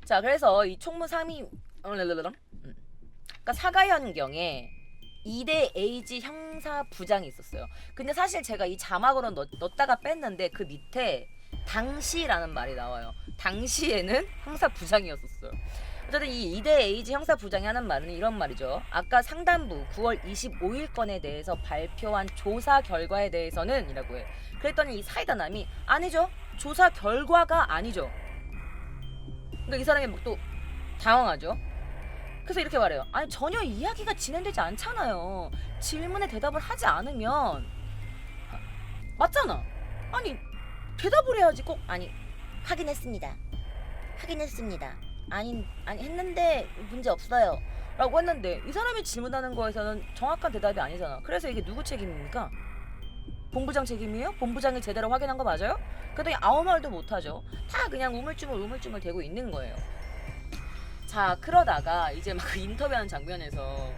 자, 그래서 이 총무상임 그러니까 사과현경에 2대 에이지 형사부장이 있었어요. 근데 사실 제가 이 자막으로 넣었다가 뺐는데 그 밑에 당시라는 말이 나와요. 당시에는 형사부장이었었어요. 어쨌든 이 2대 에이지 형사부장이 하는 말은 이런 말이죠. 아까 상담부 9월 25일 건에 대해서 발표한 조사 결과에 대해서는 이라고 해요. 그랬더니 이 사이다남이 아니죠. 조사 결과가 아니죠. 그러니까 이 사람이 또 당황하죠. 그래서 이렇게 말해요. 아니, 전혀 이야기가 진행되지 않잖아요. 질문에 대답을 하지 않으면 맞잖아. 아니, 대답을 해야지. 꼭 아니, 확인했습니다. 아니 했는데 문제 없어요 라고 했는데 이 사람이 질문하는 거에서는 정확한 대답이 아니잖아. 그래서 이게 누구 책임입니까? 본부장 책임이에요? 본부장이 제대로 확인한 거 맞아요? 그랬더니 아무 말도 못하죠. 다 그냥 우물쭈물 대고 있는 거예요. 자, 그러다가 이제 막 그 인터뷰하는 장면에서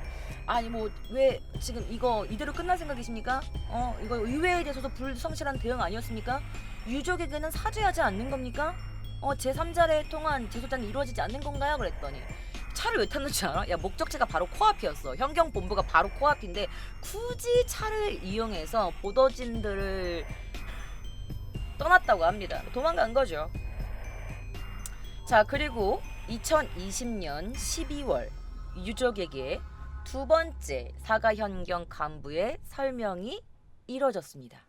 아니 뭐 왜 지금 이거 이대로 끝날 생각이십니까? 이거 의회에 대해서도 불성실한 대응 아니었습니까? 유족에게는 사죄하지 않는 겁니까? 제3자를 통한 재소장이 이루어지지 않는 건가요? 그랬더니 차를 왜 탔는지 알아? 야, 목적지가 바로 코앞이었어. 현경본부가 바로 코앞인데 굳이 차를 이용해서 보도진들을 떠났다고 합니다. 도망간 거죠. 자, 그리고 2020년 12월 유족에게 두 번째 사과현경 간부의 설명이 이뤄졌습니다.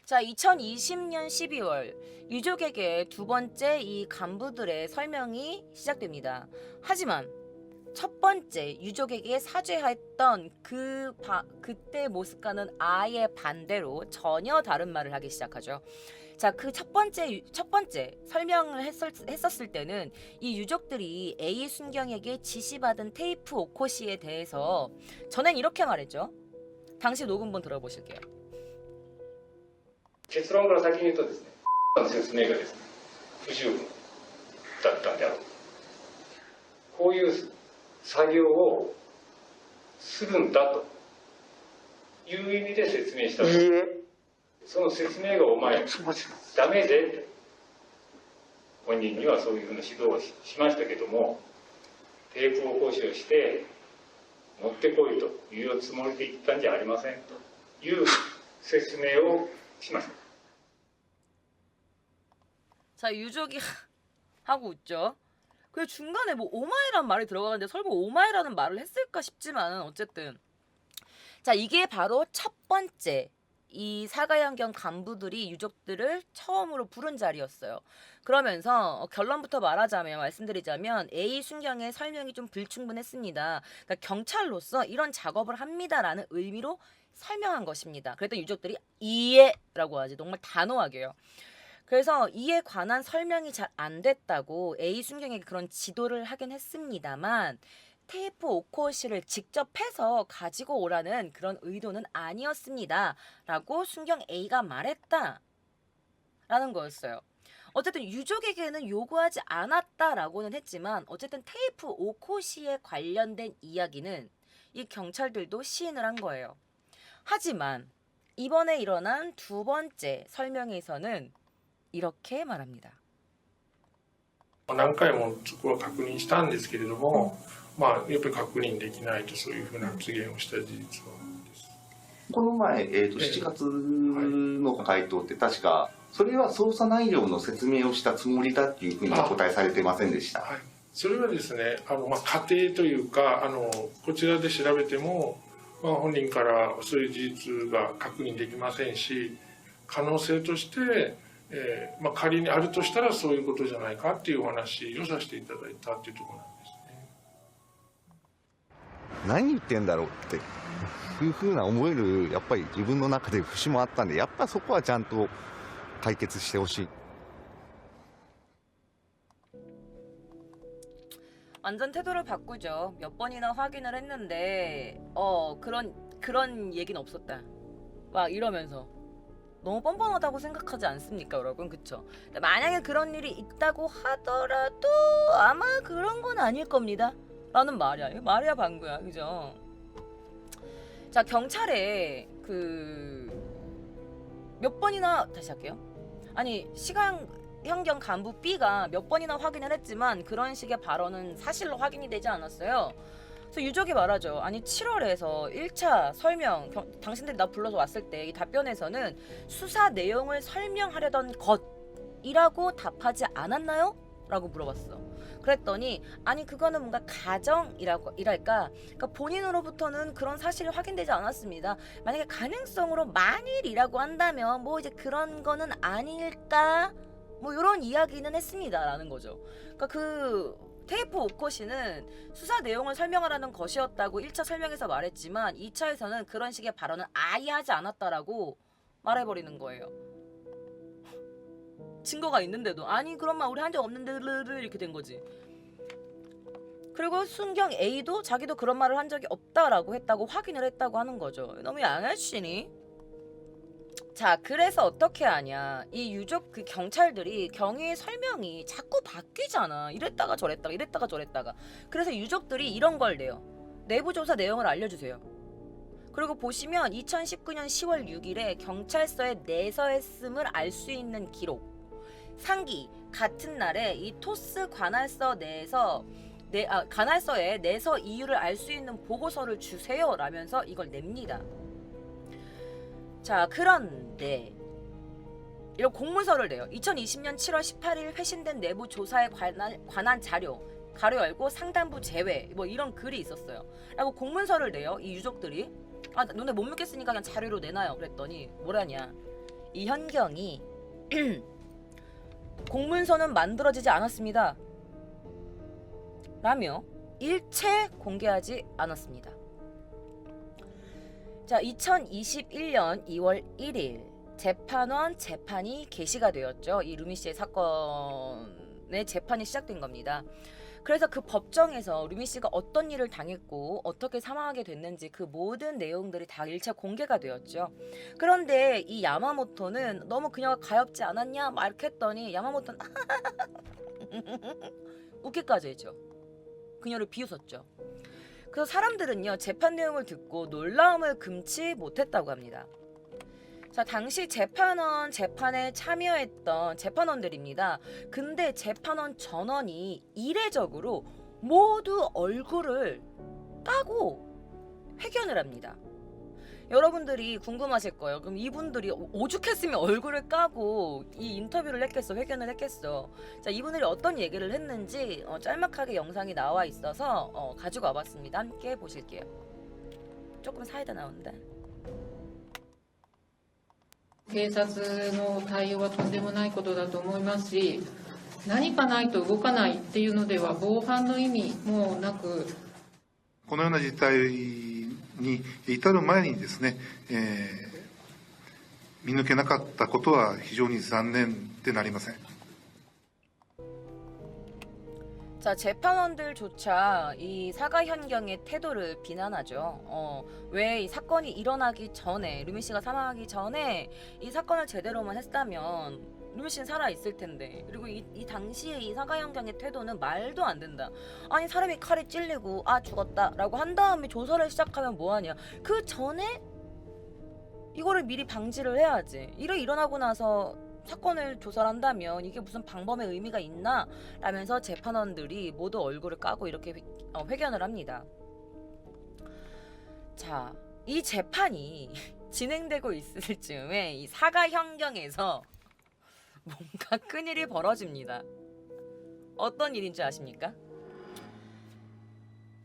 자, 2020년 12월 유족에게 두 번째 이 간부들의 설명이 시작됩니다. 하지만 첫 번째 유족에게 사죄했던 그때 모습과는 아예 반대로 전혀 다른 말을 하기 시작하죠. 자, 그 첫 번째 설명을 했었을 때는 이 유족들이 A 순경에게 지시받은 테이프 오코시에 대해서 전엔 이렇게 말했죠. 당시 녹음본 들어보실게요. 結論から先に言うとですね、説明がですね不十分だったんであろう。こういう作業をするんだという意味で説明したと。その説明がお前ダメでって本人にはそういうふうな指導をしましたけども、テープ起こしをして持ってこいというつもりで言ったんじゃありませんという説明をしました。 자, 유족이 하고 있죠. 그 중간에 뭐 오마이란 말이 들어가는데 설마 오마이라는 말을 했을까 싶지만은 어쨌든 자, 이게 바로 첫 번째 이 사가연경 간부들이 유족들을 처음으로 부른 자리였어요. 그러면서 결론부터 말씀드리자면 A 순경의 설명이 좀 불충분했습니다. 그러니까 경찰로서 이런 작업을 합니다라는 의미로 설명한 것입니다. 그랬더니 유족들이 이해라고 하지, 정말 단호하게요. 그래서 이에 관한 설명이 잘 안 됐다고 A 순경에게 그런 지도를 하긴 했습니다만 테이프 오코시를 직접 해서 가지고 오라는 그런 의도는 아니었습니다 라고 순경 A가 말했다 라는 거였어요. 어쨌든 유족에게는 요구하지 않았다라고는 했지만 어쨌든 테이프 오코시에 관련된 이야기는 이 경찰들도 시인을 한 거예요. 하지만 이번에 일어난 두 번째 설명에서는 이렇게 말합니다. 何回もそこは確認したんですけれども、まあやっぱり確認できないとそういうふうな発言をした事実はです。この前、7月の回答って確かそれは捜査内容の説明をしたつもりだっていうふうにお答えされてませんでした。それはですね、過程というかこちらで調べても、本人からそういう事実が確認できませんし、可能性として、仮にあるとしたらそういうことじゃないかっていうお話をさせていただいたっていうところなんですね。何言ってんだろうっていうふうな思えるやっぱり自分の中で節もあったんで、やっぱそこはちゃんと解決してほしい。 완전 태도를 바꾸죠. 몇 번이나 확인을 했는데 그런 얘기는 없었다. 막 이러면서 너무 뻔뻔하다고 생각하지 않습니까, 여러분? 그쵸? 만약에 그런 일이 있다고 하더라도 아마 그런 건 아닐 겁니다. 라는 말이야. 이거 말이야 방구야. 그죠? 자, 경찰에 몇 번이나 다시 할게요. 아니, 시간현경 간부 B가 몇 번이나 확인을 했지만 그런 식의 발언은 사실로 확인이 되지 않았어요. 그래서 유족이 말하죠. 아니 7월에서 1차 설명, 당신들이 나 불러서 왔을 때 이 답변에서는 수사 내용을 설명하려던 것이라고 답하지 않았나요? 라고 물어봤어. 그랬더니 아니 그거는 뭔가 가정이랄까, 그러니까 본인으로부터는 그런 사실이 확인되지 않았습니다. 만약에 가능성으로 만일이라고 한다면 뭐 이제 그런 거는 아닐까, 뭐 이런 이야기는 했습니다 라는 거죠. 그러니까 테이프 오코시는 수사 내용을 설명하라는 것이었다고 1차 설명에서 말했지만 2차에서는 그런 식의 발언은 아예 하지 않았다라고 말해버리는 거예요. 증거가 있는데도 아니 그런 말 우리 한 적 없는데 이렇게 된 거지. 그리고 순경 A도 자기도 그런 말을 한 적이 없다라고 했다고 확인을 했다고 하는 거죠. 너무 양아치니? 자, 그래서 어떻게 하냐, 이 유족 경찰들이 경위의 설명이 자꾸 바뀌잖아. 이랬다가 저랬다가. 그래서 유족들이 이런 걸 내요. 내부조사 내용을 알려주세요. 그리고 보시면 2019년 10월 6일에 경찰서에 내서했음을 알 수 있는 기록, 상기 같은 날에 이 토스 관할서 내에서 관할서에 내서 이유를 알 수 있는 보고서를 주세요 라면서 이걸 냅니다. 자, 그런데 이런 공문서를 내요. 2020년 7월 18일 회신된 내부 조사에 관한 자료 가로 열고 상단부 제외, 뭐 이런 글이 있었어요. 라고 공문서를 내요. 이 유족들이 눈에 못 믿겠으니까 그냥 자료로 내놔요. 그랬더니 뭐라냐, 이 현경이 공문서는 만들어지지 않았습니다 라며 일체 공개하지 않았습니다. 자, 2021년 2월 1일 재판원 재판이 개시가 되었죠. 이 루미 씨의 사건의 재판이 시작된 겁니다. 그래서 그 법정에서 루미 씨가 어떤 일을 당했고 어떻게 사망하게 됐는지 그 모든 내용들이 다 일차 공개가 되었죠. 그런데 이 야마모토는 너무 그녀가 가엾지 않았냐 막 이렇게 했더니 야마모토는 웃기까지 했죠. 그녀를 비웃었죠. 그래서 사람들은요 재판 내용을 듣고 놀라움을 금치 못했다고 합니다. 자, 당시 재판에 참여했던 재판원들입니다. 근데 재판원 전원이 이례적으로 모두 얼굴을 까고 회견을 합니다. 여러분들이 궁금하실 거예요. 그럼 이분들이 오죽했으면 얼굴을 까고 이 인터뷰를 했겠어, 회견을 했겠어. 자, 이분들이 어떤 얘기를 했는지 짤막하게 영상이 나와 있어서 가지고 와봤습니다. 함께 보실게요. 조금 사이다 나오는데. 警察の対応はとんでもないことだと思いますし、何かないと動かないっていうのでは防犯の意味もなく、このような事態に至る前にですね、見抜けなかったことは非常に残念でなりません。 자, 재판원들조차 이 사과 현경의 태도를 비난하죠. 왜 이 사건이 일어나기 전에, 루미 씨가 사망하기 전에 이 사건을 제대로만 했다면 루미 씨는 살아있을 텐데. 그리고 이 당시에 이 사과 현경의 태도는 말도 안 된다. 아니, 사람이 칼에 찔리고 아 죽었다 라고 한 다음에 조사를 시작하면 뭐하냐. 그 전에 이거를 미리 방지를 해야지. 일어나고 나서 사건을 조사를 한다면 이게 무슨 방범의 의미가 있나? 라면서 재판원들이 모두 얼굴을 까고 이렇게 회견을 합니다. 자, 이 재판이 진행되고 있을 즈음에 이 사과 현경에서 뭔가 큰일이 벌어집니다. 어떤 일인지 아십니까?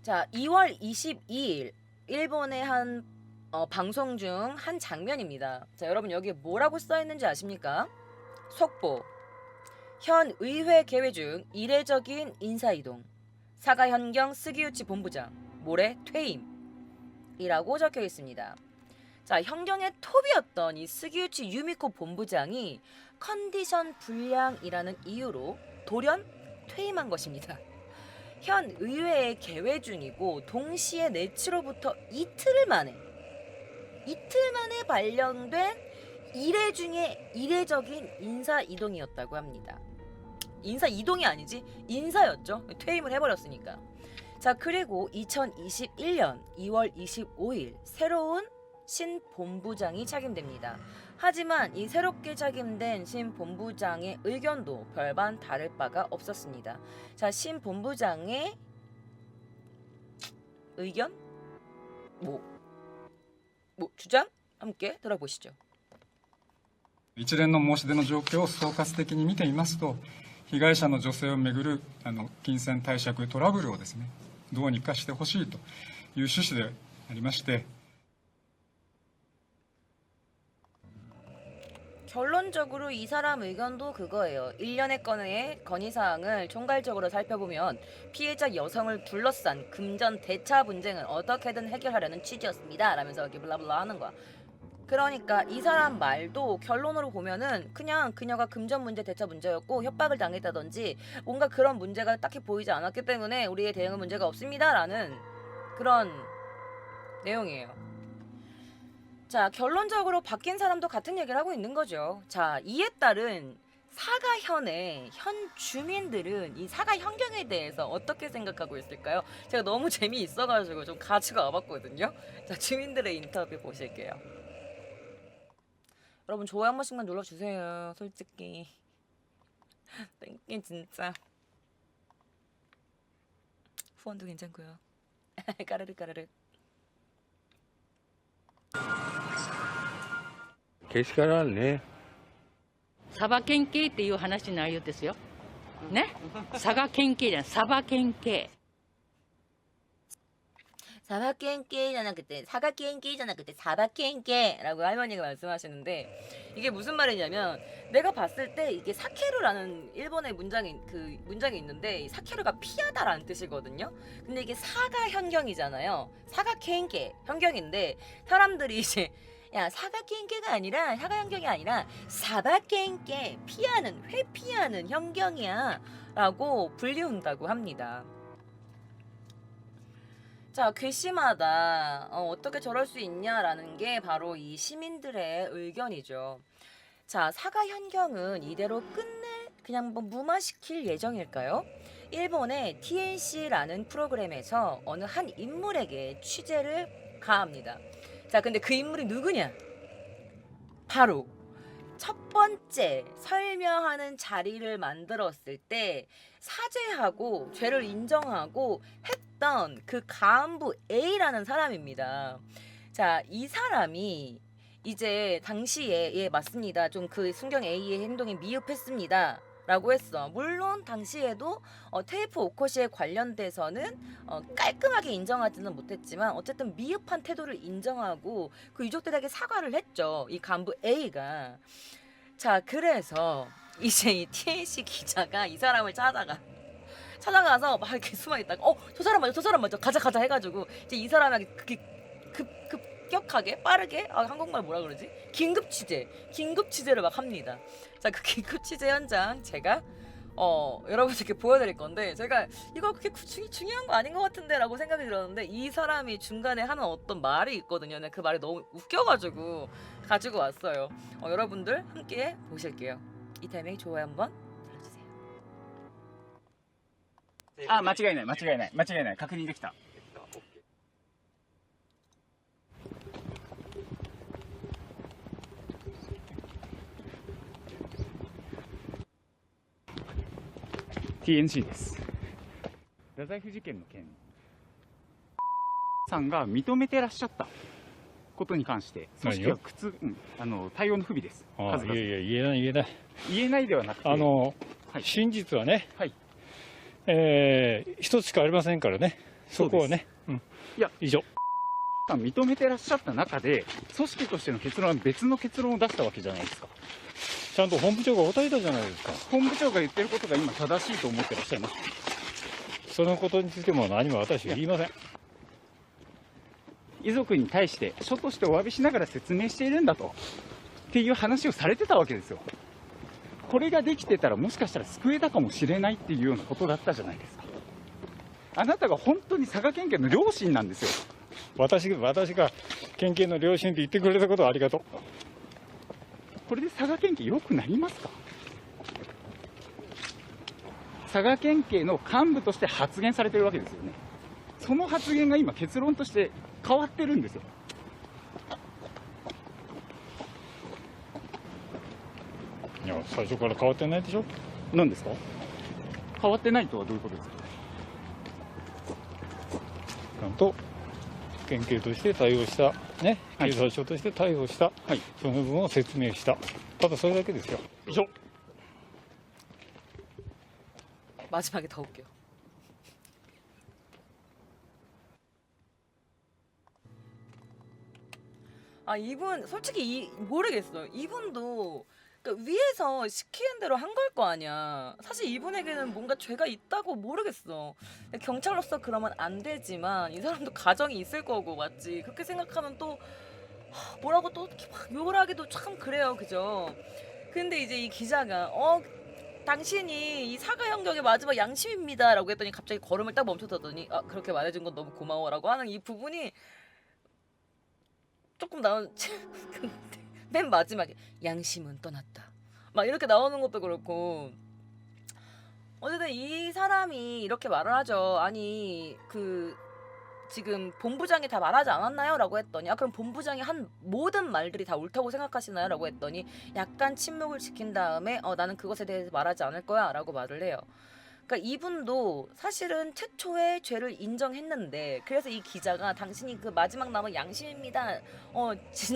자, 2월 22일 일본의 한 방송 중 한 장면입니다. 자, 여러분 여기에 뭐라고 써있는지 아십니까? 속보. 현 의회 개회 중 이례적인 인사이동. 사과 현경 스기우치 본부장 모레 퇴임이라고 적혀 있습니다. 자, 현경의 톱이었던 이 스기우치 유미코 본부장이 컨디션 불량이라는 이유로 돌연 퇴임한 것입니다. 현 의회에 개회 중이고 동시에 내치로부터 이틀 만에 발령된 이례 중에 이례적인 인사 이동이었다고 합니다. 인사 이동이 아니지 인사였죠. 퇴임을 해버렸으니까. 자, 그리고 2021년 2월 25일 새로운 신본부장이 책임됩니다. 하지만 이 새롭게 책임된 신본부장의 의견도 별반 다를 바가 없었습니다. 자, 신본부장의 의견? 주장? 함께 들어보시죠. 一連の申し出の状況を総括的に見てみますと、被害者の女性をめぐる金銭貸借トラブルをですね、どうにかしてほしいという趣旨でありまして、 결론적으로 이 사람 의견도 그거예요. 일련의 건의 건의사항을 총괄적으로 살펴보면 피해자 여성을 둘러싼 금전 대차 분쟁을 어떻게든 해결하려는 취지였습니다. 라면서 이렇게 블라블라 하는 거야. 그러니까 이 사람 말도 결론으로 보면은 그냥 그녀가 금전 문제 대차 문제였고 협박을 당했다든지 뭔가 그런 문제가 딱히 보이지 않았기 때문에 우리의 대응은 문제가 없습니다. 라는 그런 내용이에요. 자, 결론적으로 바뀐 사람도 같은 얘기를 하고 있는 거죠. 자, 이에 따른 사과현의 현 주민들은 이 사과 현경에 대해서 어떻게 생각하고 있을까요? 제가 너무 재미있어가지고 좀 가지고 와봤거든요. 자, 주민들의 인터뷰 보실게요. 여러분 좋아요 한 번씩만 눌러주세요. 솔직히 땡땡 진짜 후원도 괜찮고요. 까르르 까르르. けしからんね。サバ県警っていう話の内容ですよ。ね？佐賀県警じゃない、サバ県警。 사바켄케 사가켄케 사바켄케라고 할머니가 말씀하시는데 이게 무슨 말이냐면 내가 봤을 때 이게 사케루라는 일본의 문장이 있는데 이 사케루가 피하다라는 뜻이거든요. 근데 이게 사가 현경이잖아요. 사가켄케 현경인데 사람들이 이제 야, 사가켄케가 아니라 사가 현경이 아니라 사바켄케 피하는 회피하는 현경이야 라고 불리운다고 합니다. 자, 괘씸하다. 어떻게 저럴 수 있냐라는 게 바로 이 시민들의 의견이죠. 자, 사과 현경은 이대로 그냥 뭐 무마시킬 예정일까요? 일본의 TNC라는 프로그램에서 어느 한 인물에게 취재를 가합니다. 자, 근데 그 인물이 누구냐? 바로 첫 번째 설명하는 자리를 만들었을 때 사죄하고 죄를 인정하고 했던 그 간부 A라는 사람입니다. 자, 이 사람이 이제 당시에 예 맞습니다. 좀 그 순경 A의 행동에 미흡했습니다. 라고 했어. 물론 당시에도 테이프 오코시에 관련돼서는 깔끔하게 인정하지는 못했지만 어쨌든 미흡한 태도를 인정하고 그 유족들에게 사과를 했죠. 이 간부 A가. 자, 그래서 이제 이 TNC 기자가 이 사람을 찾아가서 막 이렇게 숨어있다가 저 사람 맞아 가자 해가지고 이제 이 사람에게 급격하게 빠르게 한국말 뭐라 그러지? 긴급 취재를 막 합니다. 자, 그 긴급 취재 현장 제가 여러분들께 보여드릴 건데 제가 이거 그렇게 중요한 거 아닌 것 같은데 라고 생각이 들었는데 이 사람이 중간에 하는 어떤 말이 있거든요. 그 말이 너무 웃겨가지고 가지고 왔어요. 여러분들 함께 보실게요. 이 타이밍 좋아요 한번 눌러주세요. 間違いない確認できた。TNC です。太宰府事件の件さんが認めてらっしゃったことに関して組織は対応の不備です。数々いや言えない言えないではなくて真実はね、一つしかありませんからね。そこはね、いや以上。認めてらっしゃった中で組織としての結論は別の結論を出したわけじゃないですか。ちゃんと本部長が答えたじゃないですか。本部長が言ってることが今正しいと思ってらっしゃいます。そのことについても何も私は言いません。遺族に対して書としてお詫びしながら説明しているんだとっていう話をされてたわけですよ。これができてたらもしかしたら救えたかもしれないっていうようなことだったじゃないですか。あなたが本当に佐賀県警の良心なんですよ。私が県警の良心って言ってくれたことはありがとう。これで佐賀県警良くなりますか。佐賀県警の幹部として発言されてるわけですよね。その発言が今結論として変わってるんですよ。いや最初から変わってないでしょ。何ですか。変わってないとはどういうことですか。ちゃんと県警として対応したね、警察署として対応した、その部分を説明した。ただそれだけですよ。以上。 마지막에 더 웃겨. 이분 솔직히 모르겠어요. 이분도 그러니까 위에서 시키는 대로 한 걸 거 아니야. 사실 이분에게는 뭔가 죄가 있다고 모르겠어. 경찰로서 그러면 안 되지만 이 사람도 가정이 있을 거고 맞지. 그렇게 생각하면 또 뭐라고 또 막 욕을 하기도 참 그래요, 그죠? 근데 이제 이 기자가 당신이 이 사과 현경의 마지막 양심입니다 라고 했더니 갑자기 걸음을 딱 멈춰서더니 그렇게 말해준 건 너무 고마워 라고 하는 이 부분이 조금 나온 맨 마지막에 양심은 떠났다 막 이렇게 나오는 것도 그렇고 어쨌든 이 사람이 이렇게 말을 하죠. 아니 지금 본부장이 다 말하지 않았나요? 라고 했더니 그럼 본부장이 한 모든 말들이 다 옳다고 생각하시나요? 라고 했더니 약간 침묵을 지킨 다음에 나는 그것에 대해서 말하지 않을 거야 라고 말을 해요. 그러니까 이분도 사실은 최초의 죄를 인정했는데 그래서 이 기자가 당신이 그 마지막 남은 양심입니다.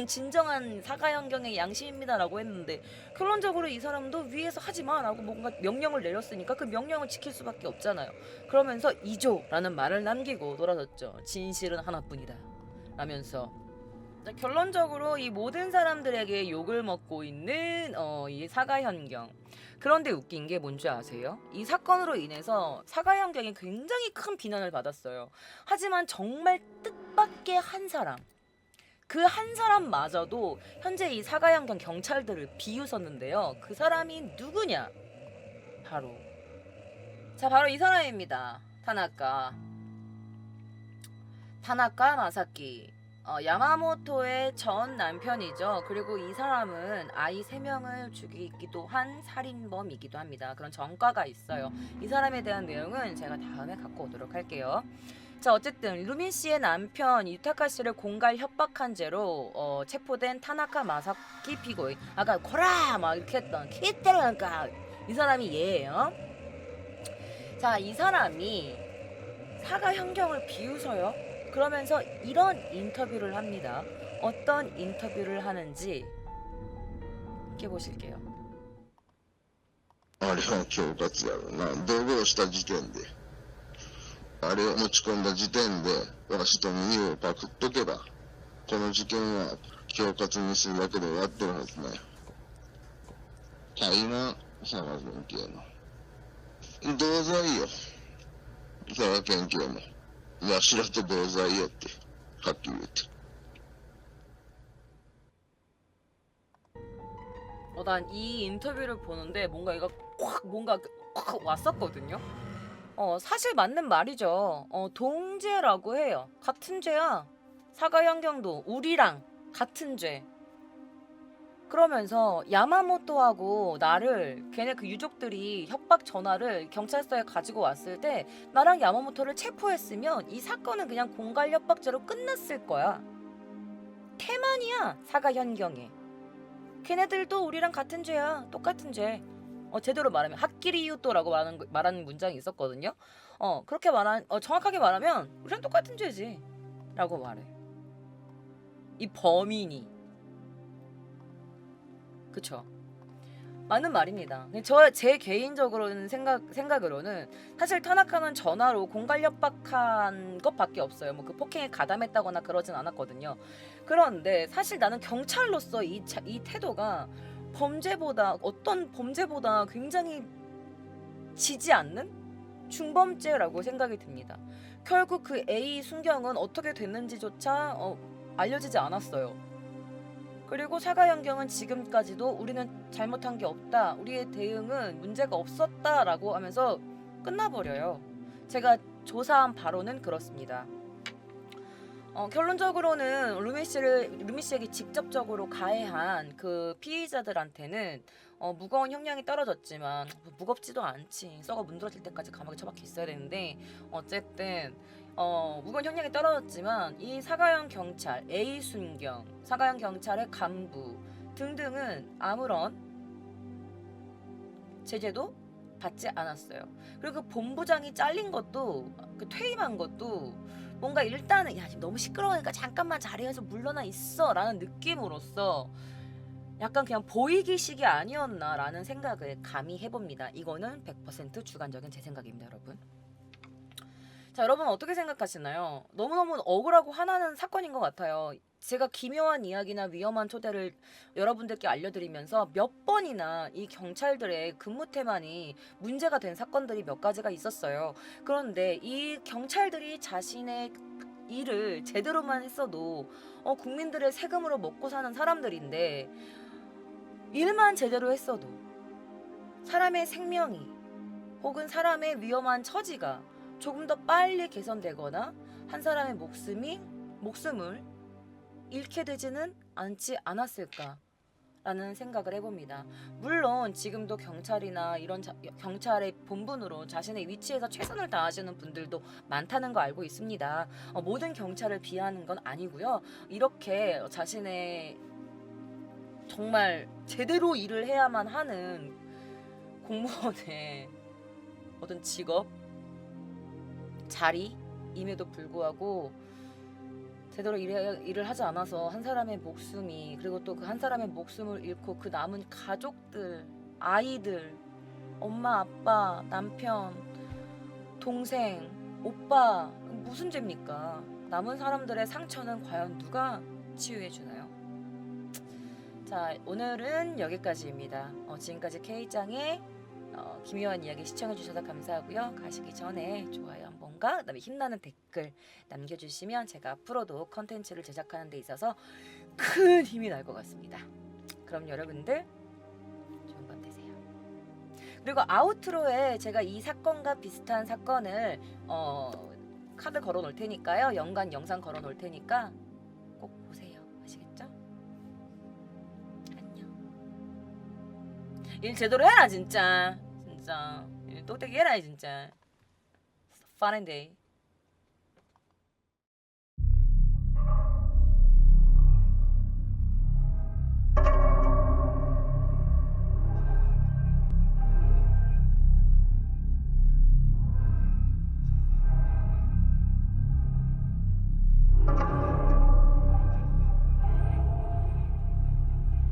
진정한 사과 현경의 양심입니다 라고 했는데 결론적으로 이 사람도 위에서 하지마 라고 뭔가 명령을 내렸으니까 그 명령을 지킬 수밖에 없잖아요. 그러면서 이조라는 말을 남기고 돌아섰죠. 진실은 하나뿐이다 라면서 결론적으로 이 모든 사람들에게 욕을 먹고 있는 이 사과 현경. 그런데 웃긴 게 뭔지 아세요? 이 사건으로 인해서 사과 현경이 굉장히 큰 비난을 받았어요. 하지만 정말 뜻밖의 한 사람, 그 한 사람마저도 현재 이 사과 현경 경찰들을 비웃었는데요. 그 사람이 누구냐? 바로 자, 바로 이 사람입니다. 타나카 마사키. 야마모토의 전 남편이죠. 그리고 이 사람은 아이 3명을 죽이기도 한 살인범이기도 합니다. 그런 전과가 있어요. 이 사람에 대한 내용은 제가 다음에 갖고 오도록 할게요. 자, 어쨌든 루민 씨의 남편 유타카 씨를 공갈 협박한 죄로 체포된 타나카 마사키 피고인. 아까 코라 막 이렇게 했던 키테라니까 이 사람이 얘예요. 자, 이 사람이 사가 현경을 비웃어요. 그러면서 이런 인터뷰를 합니다. 어떤 인터뷰를 하는지 함께 보실게요. あれは恐喝やろな。道具をした時点で、あれを持ち込んだ時点で、私と耳をパクっとけば、この事件は恐喝にするだけで終わってるはずね。今、佐賀県警の。同罪よ。佐賀県警の。わしらと同罪よって、はっきり言って。 난 이 인터뷰를 보는데 뭔가 콱 왔었거든요. 사실 맞는 말이죠. 동죄라고 해요. 같은 죄야. 사가 현경도 우리랑 같은 죄. 그러면서 야마모토하고 나를 걔네 그 유족들이 협박 전화를 경찰서에 가지고 왔을 때 나랑 야마모토를 체포했으면 이 사건은 그냥 공갈 협박죄로 끝났을 거야. 태만이야 사가 현경에. 걔네들도 우리랑 같은 죄야. 똑같은 죄. 제대로 말하면 하끼리유토라고 말하는 문장이 있었거든요. 그렇게 정확하게 말하면 우리랑 똑같은 죄지 라고 말해. 이 범인이. 그쵸. 맞는 말입니다. 제 개인적으로는 생각으로는 사실 타나카는 전화로 공갈 협박한 것밖에 없어요. 뭐 그 폭행에 가담했다거나 그러진 않았거든요. 그런데 사실 나는 경찰로서 이 태도가 어떤 범죄보다 굉장히 지지 않는 중범죄라고 생각이 듭니다. 결국 그 A 순경은 어떻게 됐는지조차 알려지지 않았어요. 그리고 사가 현경은 지금까지도 우리는 잘못한 게 없다. 우리의 대응은 문제가 없었다라고 하면서 끝나버려요. 제가 조사한 바로는 그렇습니다. 결론적으로는 루미 씨에게 직접적으로 가해한 그 피의자들한테는 무거운 형량이 떨어졌지만 무겁지도 않지. 썩어 문드러질 때까지 감옥에 처박혀 있어야 되는데 어쨌든 무거운 형량이 떨어졌지만 이 사가현 경찰, A 순경, 사가현 경찰의 간부 등등은 아무런 제재도 받지 않았어요. 그리고 그 본부장이 잘린 것도 퇴임한 것도 뭔가 일단은 야 지금 너무 시끄러우니까 잠깐만 자리에서 물러나 있어 라는 느낌으로써 약간 그냥 보이기식이 아니었나라는 생각을 감히 해봅니다. 이거는 100% 주관적인 제 생각입니다, 여러분. 자, 여러분 어떻게 생각하시나요? 너무너무 억울하고 화나는 사건인 것 같아요. 제가 기묘한 이야기나 위험한 초대를 여러분들께 알려드리면서 몇 번이나 이 경찰들의 근무 태만이 문제가 된 사건들이 몇 가지가 있었어요. 그런데 이 경찰들이 자신의 일을 제대로만 했어도 국민들의 세금으로 먹고 사는 사람들인데 일만 제대로 했어도 사람의 생명이 혹은 사람의 위험한 처지가 조금 더 빨리 개선되거나 한 사람의 목숨을 잃게 되지는 않지 않았을까라는 생각을 해봅니다. 물론 지금도 경찰이나 이런 경찰의 본분으로 자신의 위치에서 최선을 다하시는 분들도 많다는 거 알고 있습니다. 모든 경찰을 비하하는 건 아니고요. 이렇게 자신의 정말 제대로 일을 해야만 하는 공무원의 어떤 직업, 자리임에도 불구하고 제대로 일을 하지 않아서 한 사람의 목숨이 그리고 또 그 한 사람의 목숨을 잃고 그 남은 가족들, 아이들, 엄마, 아빠, 남편, 동생, 오빠 무슨 죄입니까? 남은 사람들의 상처는 과연 누가 치유해 주나요? 자, 오늘은 여기까지입니다. 지금까지 K짱의 기묘한 이야기 시청해주셔서 감사하고요. 가시기 전에 좋아요 한 번과 그다음에 힘나는 댓글 남겨주시면 제가 앞으로도 컨텐츠를 제작하는 데 있어서 큰 힘이 날 것 같습니다. 그럼 여러분들 좋은 밤 되세요. 그리고 아우트로에 제가 이 사건과 비슷한 사건을 카드 걸어 놓을 테니까요. 연관 영상 걸어 놓을 테니까 꼭 보세요. 아시겠죠? 안녕. 일 제대로 해라 진짜. 진짜. 일 똑똑히 해라 진짜. Fun and day.